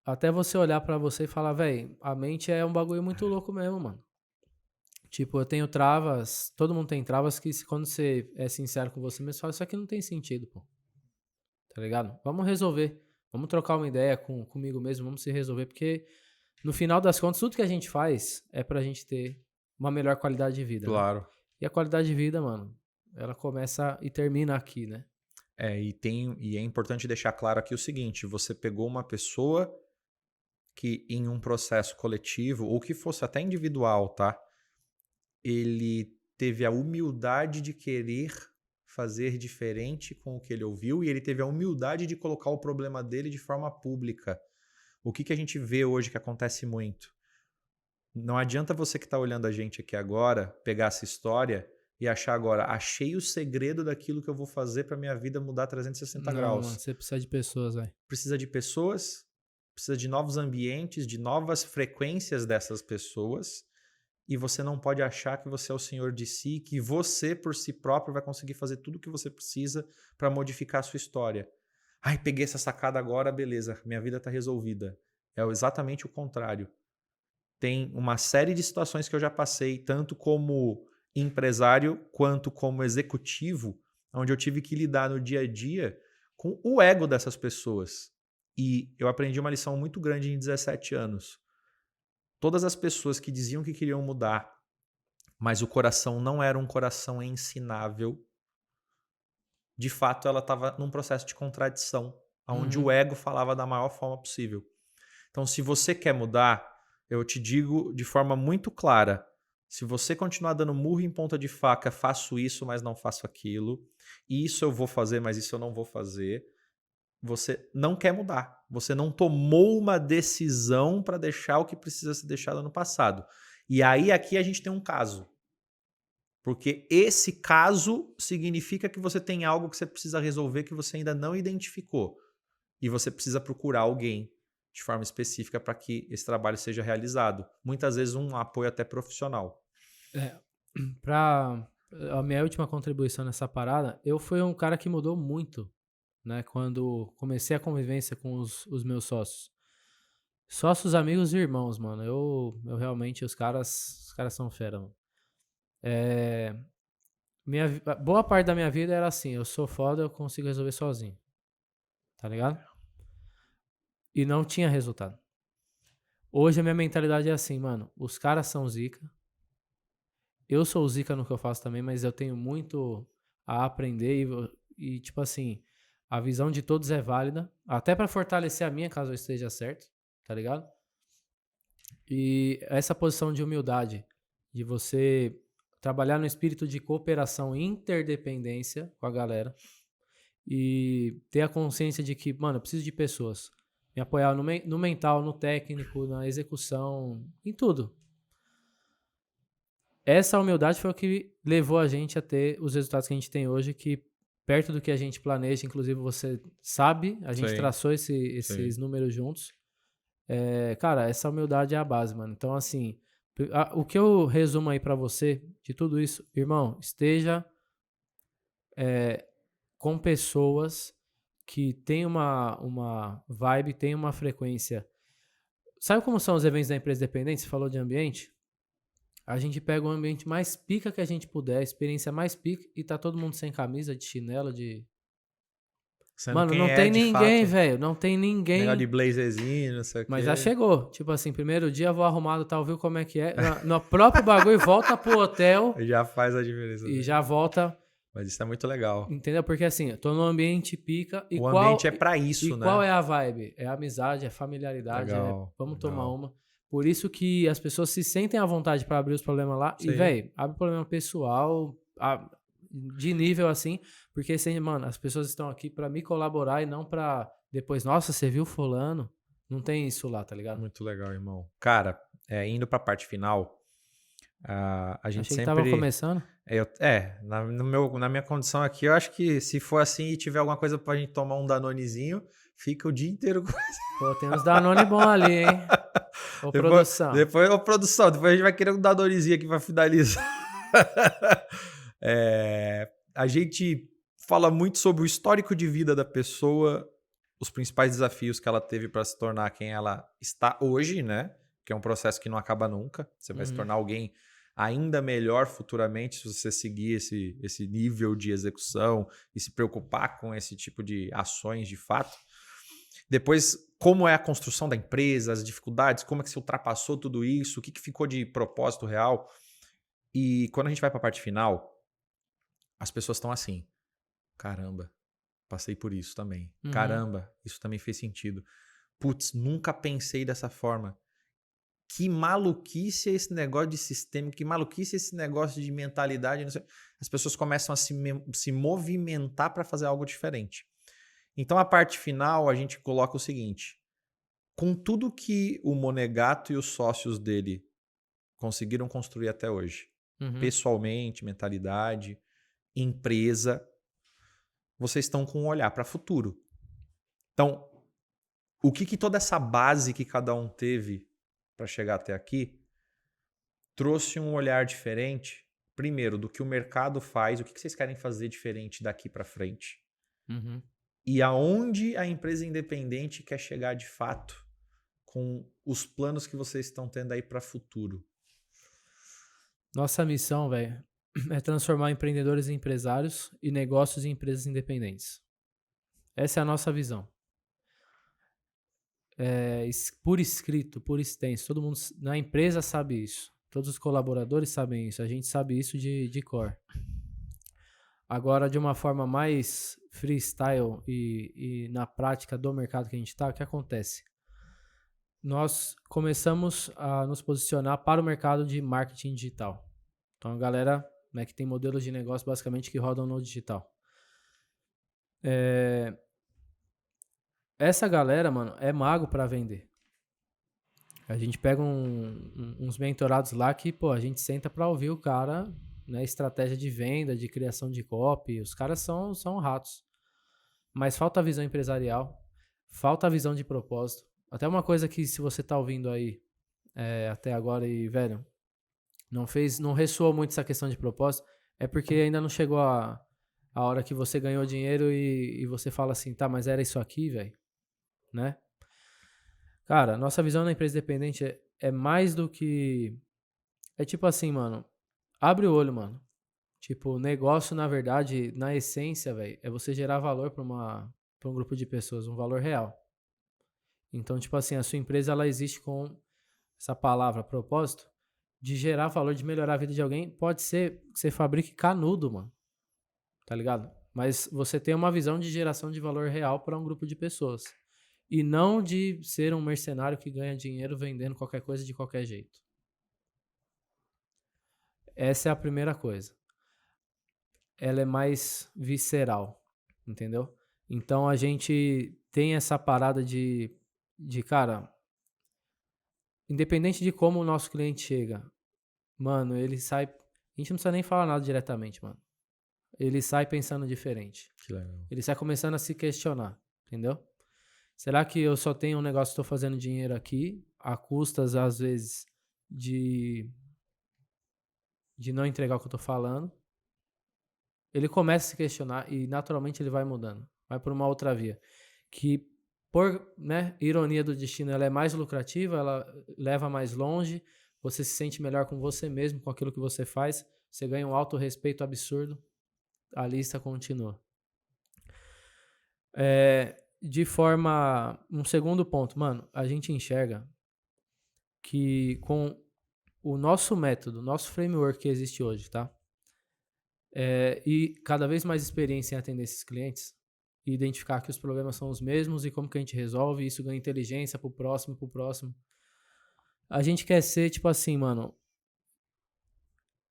Até você olhar pra você e falar, velho, a mente é um bagulho muito louco mesmo, mano. Tipo, eu tenho travas, todo mundo tem travas que quando você é sincero com você mesmo, você fala, isso aqui não tem sentido, pô. Tá ligado? Vamos resolver. Vamos trocar uma ideia comigo mesmo, vamos se resolver, porque no final das contas, tudo que a gente faz é pra gente ter uma melhor qualidade de vida. Claro. Né? E a qualidade de vida, mano, ela começa e termina aqui, né? E é importante deixar claro aqui o seguinte, você pegou uma pessoa que em um processo coletivo, ou que fosse até individual, tá? Ele teve a humildade de querer fazer diferente com o que ele ouviu e ele teve a humildade de colocar o problema dele de forma pública. O que a gente vê hoje que acontece muito? Não adianta você que está olhando a gente aqui agora pegar essa história e achar agora, achei o segredo daquilo que eu vou fazer para minha vida mudar 360 Não, graus. mano, você precisa de pessoas, velho. Precisa de pessoas, precisa de novos ambientes, de novas frequências dessas pessoas. E você não pode achar que você é o senhor de si, que você por si próprio vai conseguir fazer tudo o que você precisa para modificar a sua história. Ai, peguei essa sacada agora, beleza, minha vida está resolvida. É exatamente o contrário. Tem uma série de situações que eu já passei, tanto como empresário quanto como executivo, onde eu tive que lidar no dia a dia com o ego dessas pessoas. E eu aprendi uma lição muito grande em 17 anos. Todas as pessoas que diziam que queriam mudar, mas o coração não era um coração ensinável, de fato ela estava num processo de contradição, onde o ego falava da maior forma possível. Então, se você quer mudar, eu te digo de forma muito clara, se você continuar dando murro em ponta de faca, faço isso, mas não faço aquilo, isso eu vou fazer, mas isso eu não vou fazer, você não quer mudar. Você não tomou uma decisão para deixar o que precisa ser deixado no passado. E aí aqui a gente tem um caso. Porque esse caso significa que você tem algo que você precisa resolver que você ainda não identificou. E você precisa procurar alguém de forma específica para que esse trabalho seja realizado. Muitas vezes um apoio até profissional. Pra a minha última contribuição nessa parada, eu fui um cara que mudou muito, né? Quando comecei a convivência com os meus sócios. Sócios, amigos e irmãos, mano. Eu realmente, os caras são fera, mano. Boa parte da minha vida era assim, eu sou foda, eu consigo resolver sozinho. Tá ligado? E não tinha resultado. Hoje a minha mentalidade é assim, mano, os caras são zica. Eu sou zica no que eu faço também, mas eu tenho muito a aprender e tipo assim, a visão de todos é válida, até pra fortalecer a minha caso eu esteja certo, tá ligado? E essa posição de humildade, de você trabalhar no espírito de cooperação e interdependência com a galera e ter a consciência de que, mano, eu preciso de pessoas. Me apoiar no mental, no técnico, na execução, em tudo. Essa humildade foi o que levou a gente a ter os resultados que a gente tem hoje, que perto do que a gente planeja, inclusive você sabe, a gente traçou esses números juntos. Cara, essa humildade é a base, mano. Então, assim, o que eu resumo aí pra você de tudo isso, irmão, esteja com pessoas que tem uma vibe, tem uma frequência. Sabe como são os eventos da empresa dependente? Você falou de ambiente? A gente pega o ambiente mais pica que a gente puder, a experiência mais pica, e tá todo mundo sem camisa, de chinelo, de... Sendo Mano, quem não é, tem de ninguém, fato, velho, não tem ninguém. negócio de blazerzinho, não sei o quê. Mas já chegou. Tipo assim, primeiro dia vou arrumado, tal, viu como é que é. No próprio bagulho, volta pro hotel Já faz a diferença. e já volta. Mas isso é muito legal. Entendeu? Porque assim, eu tô num ambiente pica. E O ambiente é pra isso, e né? qual é a vibe? É amizade, é familiaridade, Legal, vamos legal. tomar uma. Por isso que as pessoas se sentem à vontade pra abrir os problemas lá. Sim. E, velho, abre problema pessoal, de nível assim. Porque, assim, mano, as pessoas estão aqui pra me colaborar e não pra depois, nossa, você viu fulano? Não tem isso lá, tá ligado? Muito legal, irmão. Cara, indo pra parte final, a gente Achei que sempre... tava começando. Na minha condição aqui, eu acho que se for assim e tiver alguma coisa pra gente tomar um Danonezinho, fica o dia inteiro com Pô, tem uns Danone bom ali, hein? Ô, produção. Depois a gente vai querer um Danonezinho aqui pra finalizar. A gente fala muito sobre o histórico de vida da pessoa, os principais desafios que ela teve para se tornar quem ela está hoje, né? Que é um processo que não acaba nunca. Você vai se tornar alguém ainda melhor futuramente se você seguir esse nível de execução e se preocupar com esse tipo de ações de fato. Depois, como é a construção da empresa, as dificuldades, como é que você ultrapassou tudo isso, o que ficou de propósito real. E quando a gente vai para a parte final, as pessoas estão assim, caramba, passei por isso também. Uhum. Caramba, isso também fez sentido. Putz, nunca pensei dessa forma. Que maluquice é esse negócio de sistema, que maluquice é esse negócio de mentalidade. Não sei. As pessoas começam a se movimentar para fazer algo diferente. Então, a parte final, a gente coloca o seguinte. Com tudo que o Monegato e os sócios dele conseguiram construir até hoje, Uhum. pessoalmente, mentalidade, empresa, vocês estão com um olhar para o futuro. Então, o que toda essa base que cada um teve para chegar até aqui trouxe um olhar diferente, primeiro, do que o mercado faz, o que vocês querem fazer diferente daqui para frente, Uhum. e aonde a empresa independente quer chegar de fato com os planos que vocês estão tendo aí para futuro. Nossa missão, velho, é transformar empreendedores em empresários e negócios em empresas independentes. Essa é a nossa visão. Por escrito, por extenso. Todo mundo na empresa sabe isso. Todos os colaboradores sabem isso. A gente sabe isso de cor. Agora, de uma forma mais freestyle e na prática do mercado que a gente está, o que acontece? Nós começamos a nos posicionar para o mercado de marketing digital. Então, a galera, né, que tem modelos de negócio basicamente que rodam no digital. Essa galera, mano, é mago para vender. A gente pega uns mentorados lá que, pô, a gente senta para ouvir o cara, né, estratégia de venda, de criação de copy. Os caras são ratos. Mas falta a visão empresarial, falta a visão de propósito. Até uma coisa que, se você tá ouvindo aí até agora e, velho, não ressoou muito essa questão de propósito, é porque ainda não chegou a hora que você ganhou dinheiro e você fala assim, tá, mas era isso aqui, velho, né? Cara, nossa visão na empresa independente é mais do que... É tipo assim, mano, abre o olho, mano. Tipo, negócio, na verdade, na essência, velho, é você gerar valor pra um grupo de pessoas, um valor real. Então, tipo assim, a sua empresa, ela existe com essa palavra, propósito, de gerar valor, de melhorar a vida de alguém. Pode ser que você fabrique canudo, mano. Tá ligado? Mas você tem uma visão de geração de valor real para um grupo de pessoas. E não de ser um mercenário que ganha dinheiro vendendo qualquer coisa de qualquer jeito. Essa é a primeira coisa. Ela é mais visceral, entendeu? Então a gente tem essa parada de cara, independente de como o nosso cliente chega, mano, ele sai... A gente não precisa nem falar nada diretamente, mano. Ele sai pensando diferente. Que legal. Ele sai começando a se questionar, entendeu? Será que eu só tenho um negócio, estou fazendo dinheiro aqui, a custas, às vezes, de não entregar o que eu tô falando? Ele começa a se questionar e, naturalmente, ele vai mudando. Vai por uma outra via. Que, por, né, ironia do destino, ela é mais lucrativa, ela leva mais longe, você se sente melhor com você mesmo, com aquilo que você faz, você ganha um autorrespeito absurdo, a lista continua. De forma... Um segundo ponto, mano, a gente enxerga que com o nosso método, nosso framework que existe hoje, tá? E cada vez mais experiência em atender esses clientes e identificar que os problemas são os mesmos e como que a gente resolve, isso ganha inteligência pro próximo. A gente quer ser, tipo assim, mano,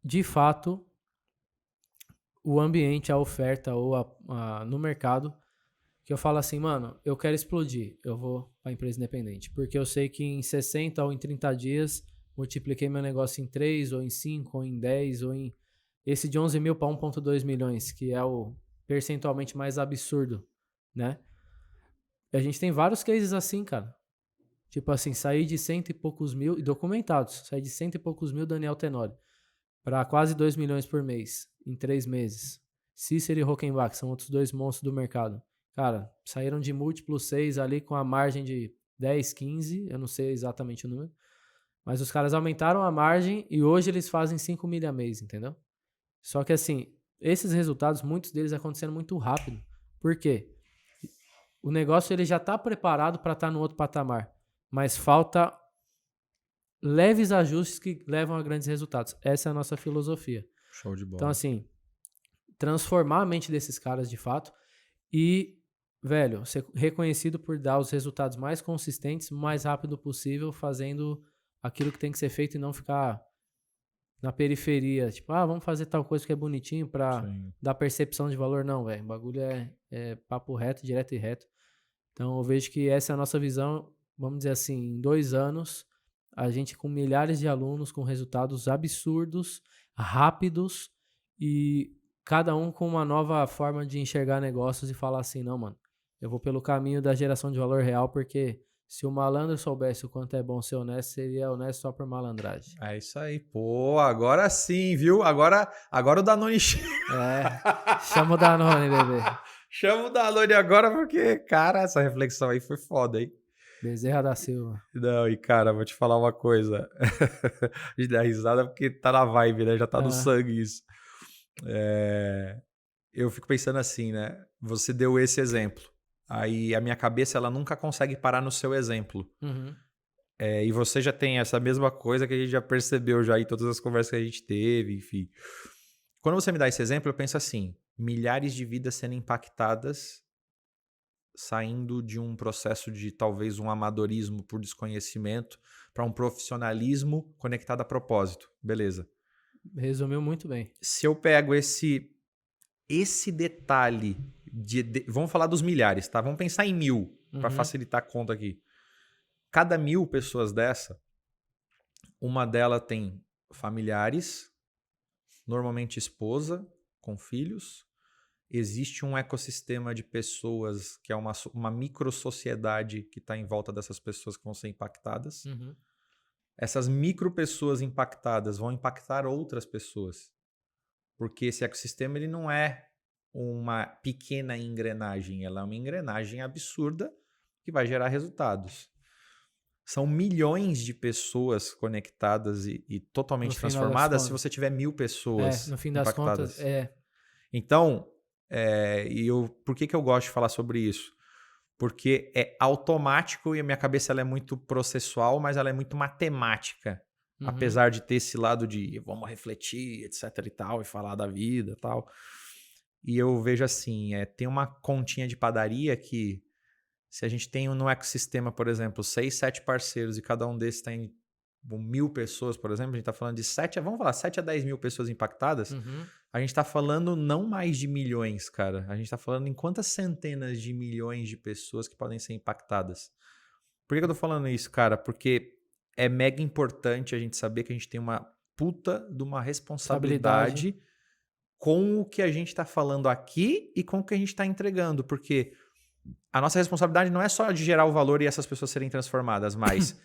de fato, o ambiente, a oferta ou no mercado, que eu falo assim, mano, eu quero explodir, eu vou pra empresa independente, porque eu sei que em 60 ou em 30 dias multipliquei meu negócio em 3, ou em 5, ou em 10, ou em... Esse de 11 mil para 1,2 milhões, que é o percentualmente mais absurdo, né? A gente tem vários cases assim, cara. Tipo assim, sair de 100 e poucos mil, e documentados, sair de 100 e poucos mil Daniel Tenório para quase 2 milhões por mês, em 3 meses. Cícero e Hockenbach são outros dois monstros do mercado. Cara, saíram de múltiplos 6 ali com a margem de 10, 15, eu não sei exatamente o número, mas os caras aumentaram a margem e hoje eles fazem 5 mil a mês, entendeu? Só que assim, esses resultados, muitos deles acontecendo muito rápido. Por quê? O negócio ele já está preparado para estar no outro patamar, mas falta leves ajustes que levam a grandes resultados. Essa é a nossa filosofia. Show de bola. Então assim, transformar a mente desses caras de fato e, velho, ser reconhecido por dar os resultados mais consistentes, o mais rápido possível, fazendo aquilo que tem que ser feito e não ficar na periferia. Tipo, vamos fazer tal coisa que é bonitinho pra Sim. dar percepção de valor. Não, velho. O bagulho é papo reto, direto e reto. Então, eu vejo que essa é a nossa visão, vamos dizer assim, em 2 anos, a gente com milhares de alunos, com resultados absurdos, rápidos e cada um com uma nova forma de enxergar negócios e falar assim, não, mano, eu vou pelo caminho da geração de valor real, porque se o malandro soubesse o quanto é bom ser honesto, seria honesto só por malandragem. É isso aí. Pô, agora sim, viu? Agora o Danone... Chama o Danone, bebê. Chama o Danone agora porque, cara, essa reflexão aí foi foda, hein? Bezerra da Silva. Não, e cara, vou te falar uma coisa. A gente dá risada porque tá na vibe, né? Já tá no sangue isso. Eu fico pensando assim, né? Você deu esse exemplo. Aí a minha cabeça, ela nunca consegue parar no seu exemplo. Uhum. E você já tem essa mesma coisa que a gente já percebeu já em todas as conversas que a gente teve, enfim. Quando você me dá esse exemplo, eu penso assim, milhares de vidas sendo impactadas saindo de um processo de talvez um amadorismo por desconhecimento para um profissionalismo conectado a propósito. Beleza. Resumiu muito bem. Se eu pego esse detalhe vamos falar dos milhares, tá? Vamos pensar em 1.000 para facilitar a conta aqui. Cada 1.000 pessoas dessa, uma delas tem familiares, normalmente esposa, com filhos. Existe um ecossistema de pessoas que é uma micro-sociedade que está em volta dessas pessoas que vão ser impactadas. Uhum. Essas micro-pessoas impactadas vão impactar outras pessoas. Porque esse ecossistema ele não é uma pequena engrenagem, ela é uma engrenagem absurda que vai gerar resultados. São milhões de pessoas conectadas e totalmente transformadas se você tiver 1.000 pessoas no fim das impactadas. contas, Então, por que eu gosto de falar sobre isso? Porque é automático e a minha cabeça ela é muito processual, mas ela é muito matemática. Apesar de ter esse lado de vamos refletir, etc e tal, e falar da vida e tal. E eu vejo assim, tem uma continha de padaria que se a gente tem no ecossistema, por exemplo, 6, 7 parceiros e cada um desses tem 1.000 pessoas, por exemplo, a gente está falando de 7 a 10 mil pessoas impactadas, a gente está falando não mais de milhões, cara. A gente está falando em quantas centenas de milhões de pessoas que podem ser impactadas. Por que eu tô falando isso, cara? Porque é mega importante a gente saber que a gente tem uma puta de uma responsabilidade com o que a gente está falando aqui e com o que a gente está entregando. Porque a nossa responsabilidade não é só de gerar o valor e essas pessoas serem transformadas, mas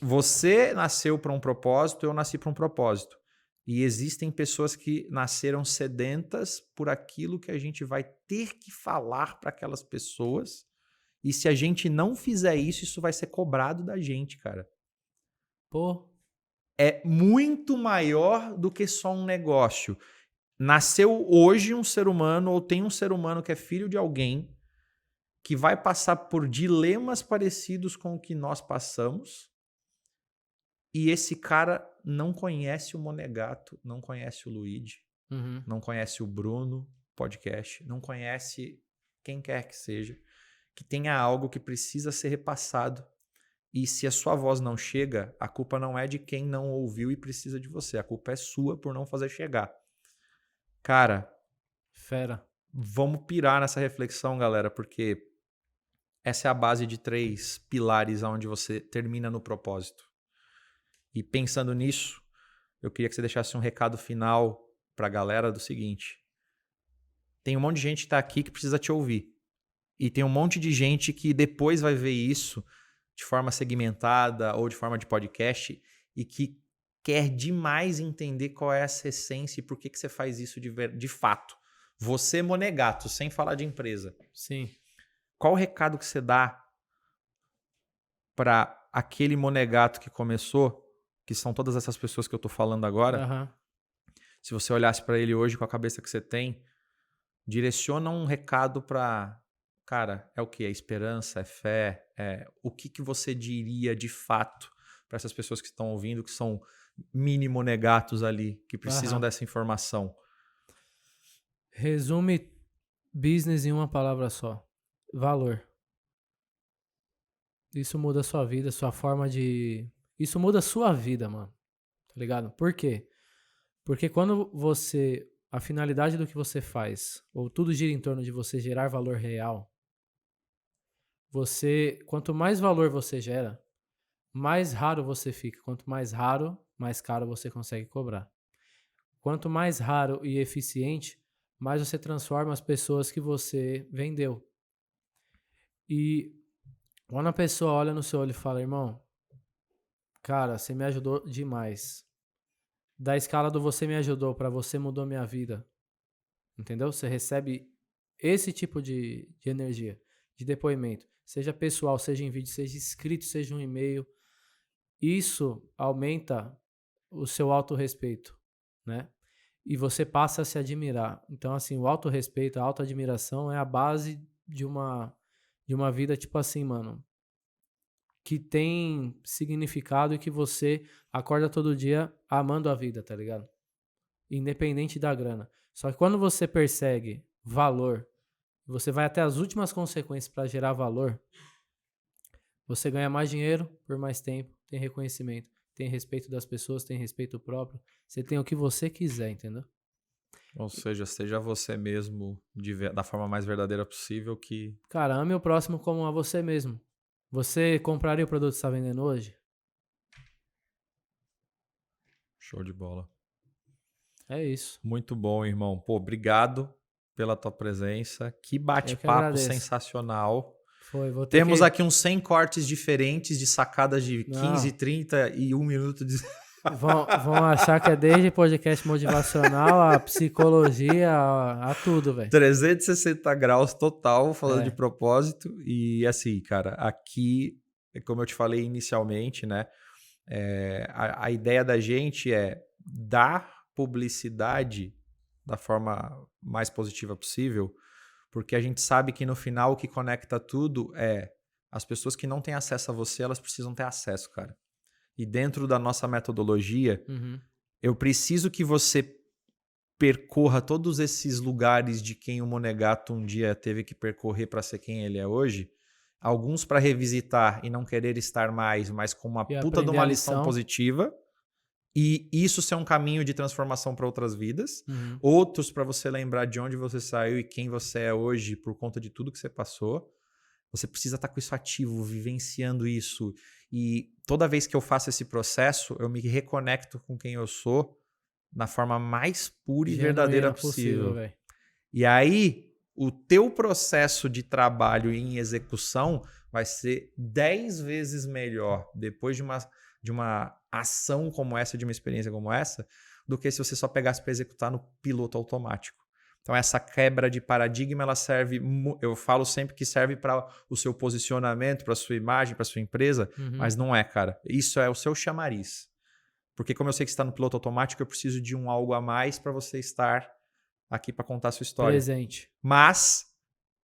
você nasceu para um propósito, eu nasci para um propósito. E existem pessoas que nasceram sedentas por aquilo que a gente vai ter que falar para aquelas pessoas. E se a gente não fizer isso, isso vai ser cobrado da gente, cara. Pô. É muito maior do que só um negócio. Nasceu hoje um ser humano, ou tem um ser humano que é filho de alguém, que vai passar por dilemas parecidos com o que nós passamos. E esse cara não conhece o Monegato, não conhece o Luigi, não conhece o Bruno Podcast, não conhece quem quer que seja, que tenha algo que precisa ser repassado. E se a sua voz não chega, a culpa não é de quem não ouviu e precisa de você. A culpa é sua por não fazer chegar. Cara, fera. Vamos pirar nessa reflexão, galera, porque essa é a base de 3 pilares onde você termina no propósito. E pensando nisso, eu queria que você deixasse um recado final para a galera do seguinte. Tem um monte de gente que está aqui que precisa te ouvir. E tem um monte de gente que depois vai ver isso de forma segmentada ou de forma de podcast e que quer demais entender qual é essa essência e por que você faz isso de fato. Você, Monegato, sem falar de empresa. Sim. Qual o recado que você dá para aquele Monegato que começou, que são todas essas pessoas que eu estou falando agora? Se você olhasse para ele hoje com a cabeça que você tem, direciona um recado para... Cara, é o que? É esperança? É fé? O que você diria de fato para essas pessoas que estão ouvindo, que são mini monegatos ali, que precisam dessa informação? Resume business em uma palavra só. Valor. Isso muda a sua vida, sua forma de... Isso muda a sua vida, mano. Tá ligado? Por quê? Porque quando você... A finalidade do que você faz, ou tudo gira em torno de você gerar valor real, quanto mais valor você gera, mais raro você fica. Quanto mais raro, mais caro você consegue cobrar. Quanto mais raro e eficiente, mais você transforma as pessoas que você vendeu. E quando a pessoa olha no seu olho e fala, irmão, cara, você me ajudou demais. Da escala do você me ajudou para você mudou minha vida. Entendeu? Você recebe esse tipo de energia, de depoimento. Seja pessoal, seja em vídeo, seja escrito, seja um e-mail. Isso aumenta o seu autorrespeito, né? E você passa a se admirar. Então, assim, o autorrespeito, a autoadmiração é a base de uma vida, tipo assim, mano, que tem significado e que você acorda todo dia amando a vida, tá ligado? Independente da grana. Só que quando você persegue valor, você vai até as últimas consequências para gerar valor, você ganha mais dinheiro por mais tempo, tem reconhecimento, tem respeito das pessoas, tem respeito próprio, você tem o que você quiser, entendeu? Ou seja, seja você mesmo da forma mais verdadeira possível que... Cara, ame o próximo como a você mesmo. Você compraria o produto que você está vendendo hoje? Show de bola. É isso. Muito bom, irmão. Pô, obrigado pela tua presença. Que Eu que bate-papo agradeço. sensacional. Foi, vou ter Temos que... aqui uns 100 cortes diferentes de sacadas de 15, Não. 30 e 1 minuto de... Vão achar que é desde podcast motivacional, a psicologia, a tudo, velho. 360 graus total, falando de É. propósito. E assim, cara, aqui, como eu te falei inicialmente, né? A ideia da gente é dar publicidade da forma mais positiva possível, porque a gente sabe que no final o que conecta tudo é as pessoas que não têm acesso a você, elas precisam ter acesso, cara. E dentro da nossa metodologia, eu preciso que você percorra todos esses lugares de quem o Monegato um dia teve que percorrer para ser quem ele é hoje, alguns para revisitar e não querer estar mais, mas com uma E puta de uma lição lição positiva, e isso ser um caminho de transformação para outras vidas, Uhum. outros para você lembrar de onde você saiu e quem você é hoje por conta de tudo que você passou. Você precisa estar com isso ativo, vivenciando isso. E toda vez que eu faço esse processo, eu me reconecto com quem eu sou na forma mais pura e verdadeira possível. velho. E aí, o teu processo de trabalho em execução vai ser 10 vezes melhor depois de uma ação como essa, de uma experiência como essa, do que se você só pegasse para executar no piloto automático. Então, essa quebra de paradigma, ela serve, eu falo sempre que serve para o seu posicionamento, para a sua imagem, para a sua empresa, mas não é, cara. Isso é o seu chamariz. Porque como eu sei que você está no piloto automático, eu preciso de um algo a mais para você estar aqui para contar a sua história. Presente. Mas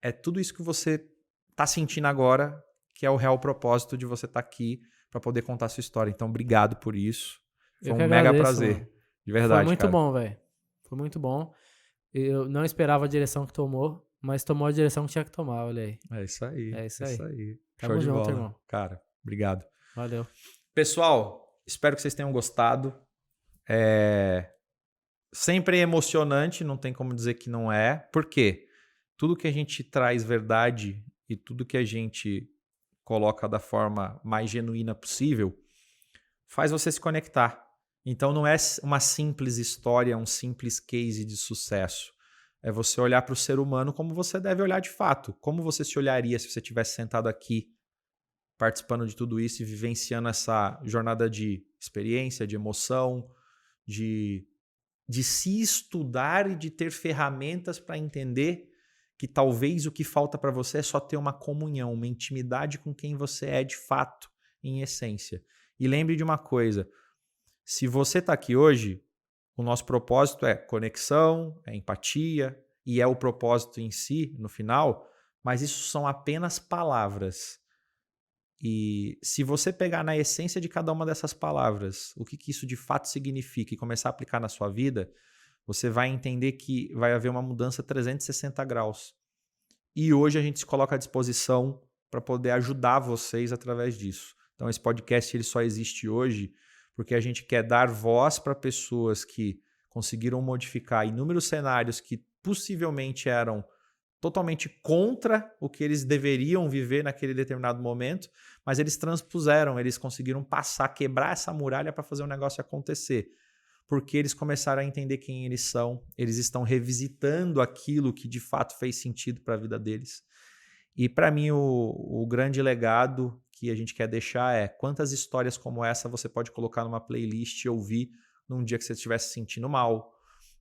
é tudo isso que você está sentindo agora que é o real propósito de você estar aqui para poder contar a sua história. Então, obrigado por isso. Foi um mega prazer. Mano. De verdade, Foi muito cara. bom, velho. Foi muito bom. Eu não esperava a direção que tomou, mas tomou a direção que tinha que tomar, olha aí. É isso aí. É isso aí. Show Tamo de junto, bola. irmão. Cara, obrigado. Valeu. Pessoal, espero que vocês tenham gostado. Sempre é emocionante, não tem como dizer que não é. Por quê? Tudo que a gente traz verdade e tudo que a gente coloca da forma mais genuína possível faz você se conectar. Então não é uma simples história, um simples case de sucesso. É você olhar para o ser humano como você deve olhar de fato. Como você se olharia se você tivesse sentado aqui participando de tudo isso e vivenciando essa jornada de experiência, de emoção, de se estudar e de ter ferramentas para entender que talvez o que falta para você é só ter uma comunhão, uma intimidade com quem você é de fato, em essência. E lembre de uma coisa, se você está aqui hoje, o nosso propósito é conexão, é empatia e é o propósito em si, no final, mas isso são apenas palavras. E se você pegar na essência de cada uma dessas palavras, o que isso de fato significa e começar a aplicar na sua vida, você vai entender que vai haver uma mudança 360 graus. E hoje a gente se coloca à disposição para poder ajudar vocês através disso. Então esse podcast ele só existe hoje porque a gente quer dar voz para pessoas que conseguiram modificar inúmeros cenários que possivelmente eram totalmente contra o que eles deveriam viver naquele determinado momento, mas eles transpuseram, eles conseguiram passar, quebrar essa muralha para fazer o negócio acontecer. Porque eles começaram a entender quem eles são, eles estão revisitando aquilo que de fato fez sentido para a vida deles. E para mim o grande legado que a gente quer deixar é quantas histórias como essa você pode colocar numa playlist e ouvir num dia que você estiver se sentindo mal,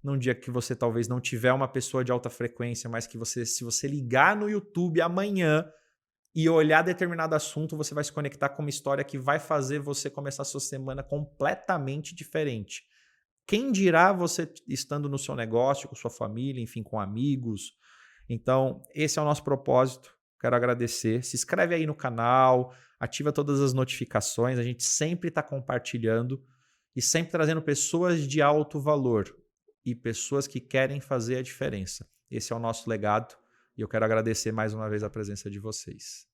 num dia que você talvez não tiver uma pessoa de alta frequência, mas que você, se você ligar no YouTube amanhã e olhar determinado assunto, você vai se conectar com uma história que vai fazer você começar a sua semana completamente diferente. Quem dirá você estando no seu negócio, com sua família, enfim, com amigos. Então, esse é o nosso propósito. Quero agradecer. Se inscreve aí no canal, ativa todas as notificações. A gente sempre está compartilhando e sempre trazendo pessoas de alto valor e pessoas que querem fazer a diferença. Esse é o nosso legado e eu quero agradecer mais uma vez a presença de vocês.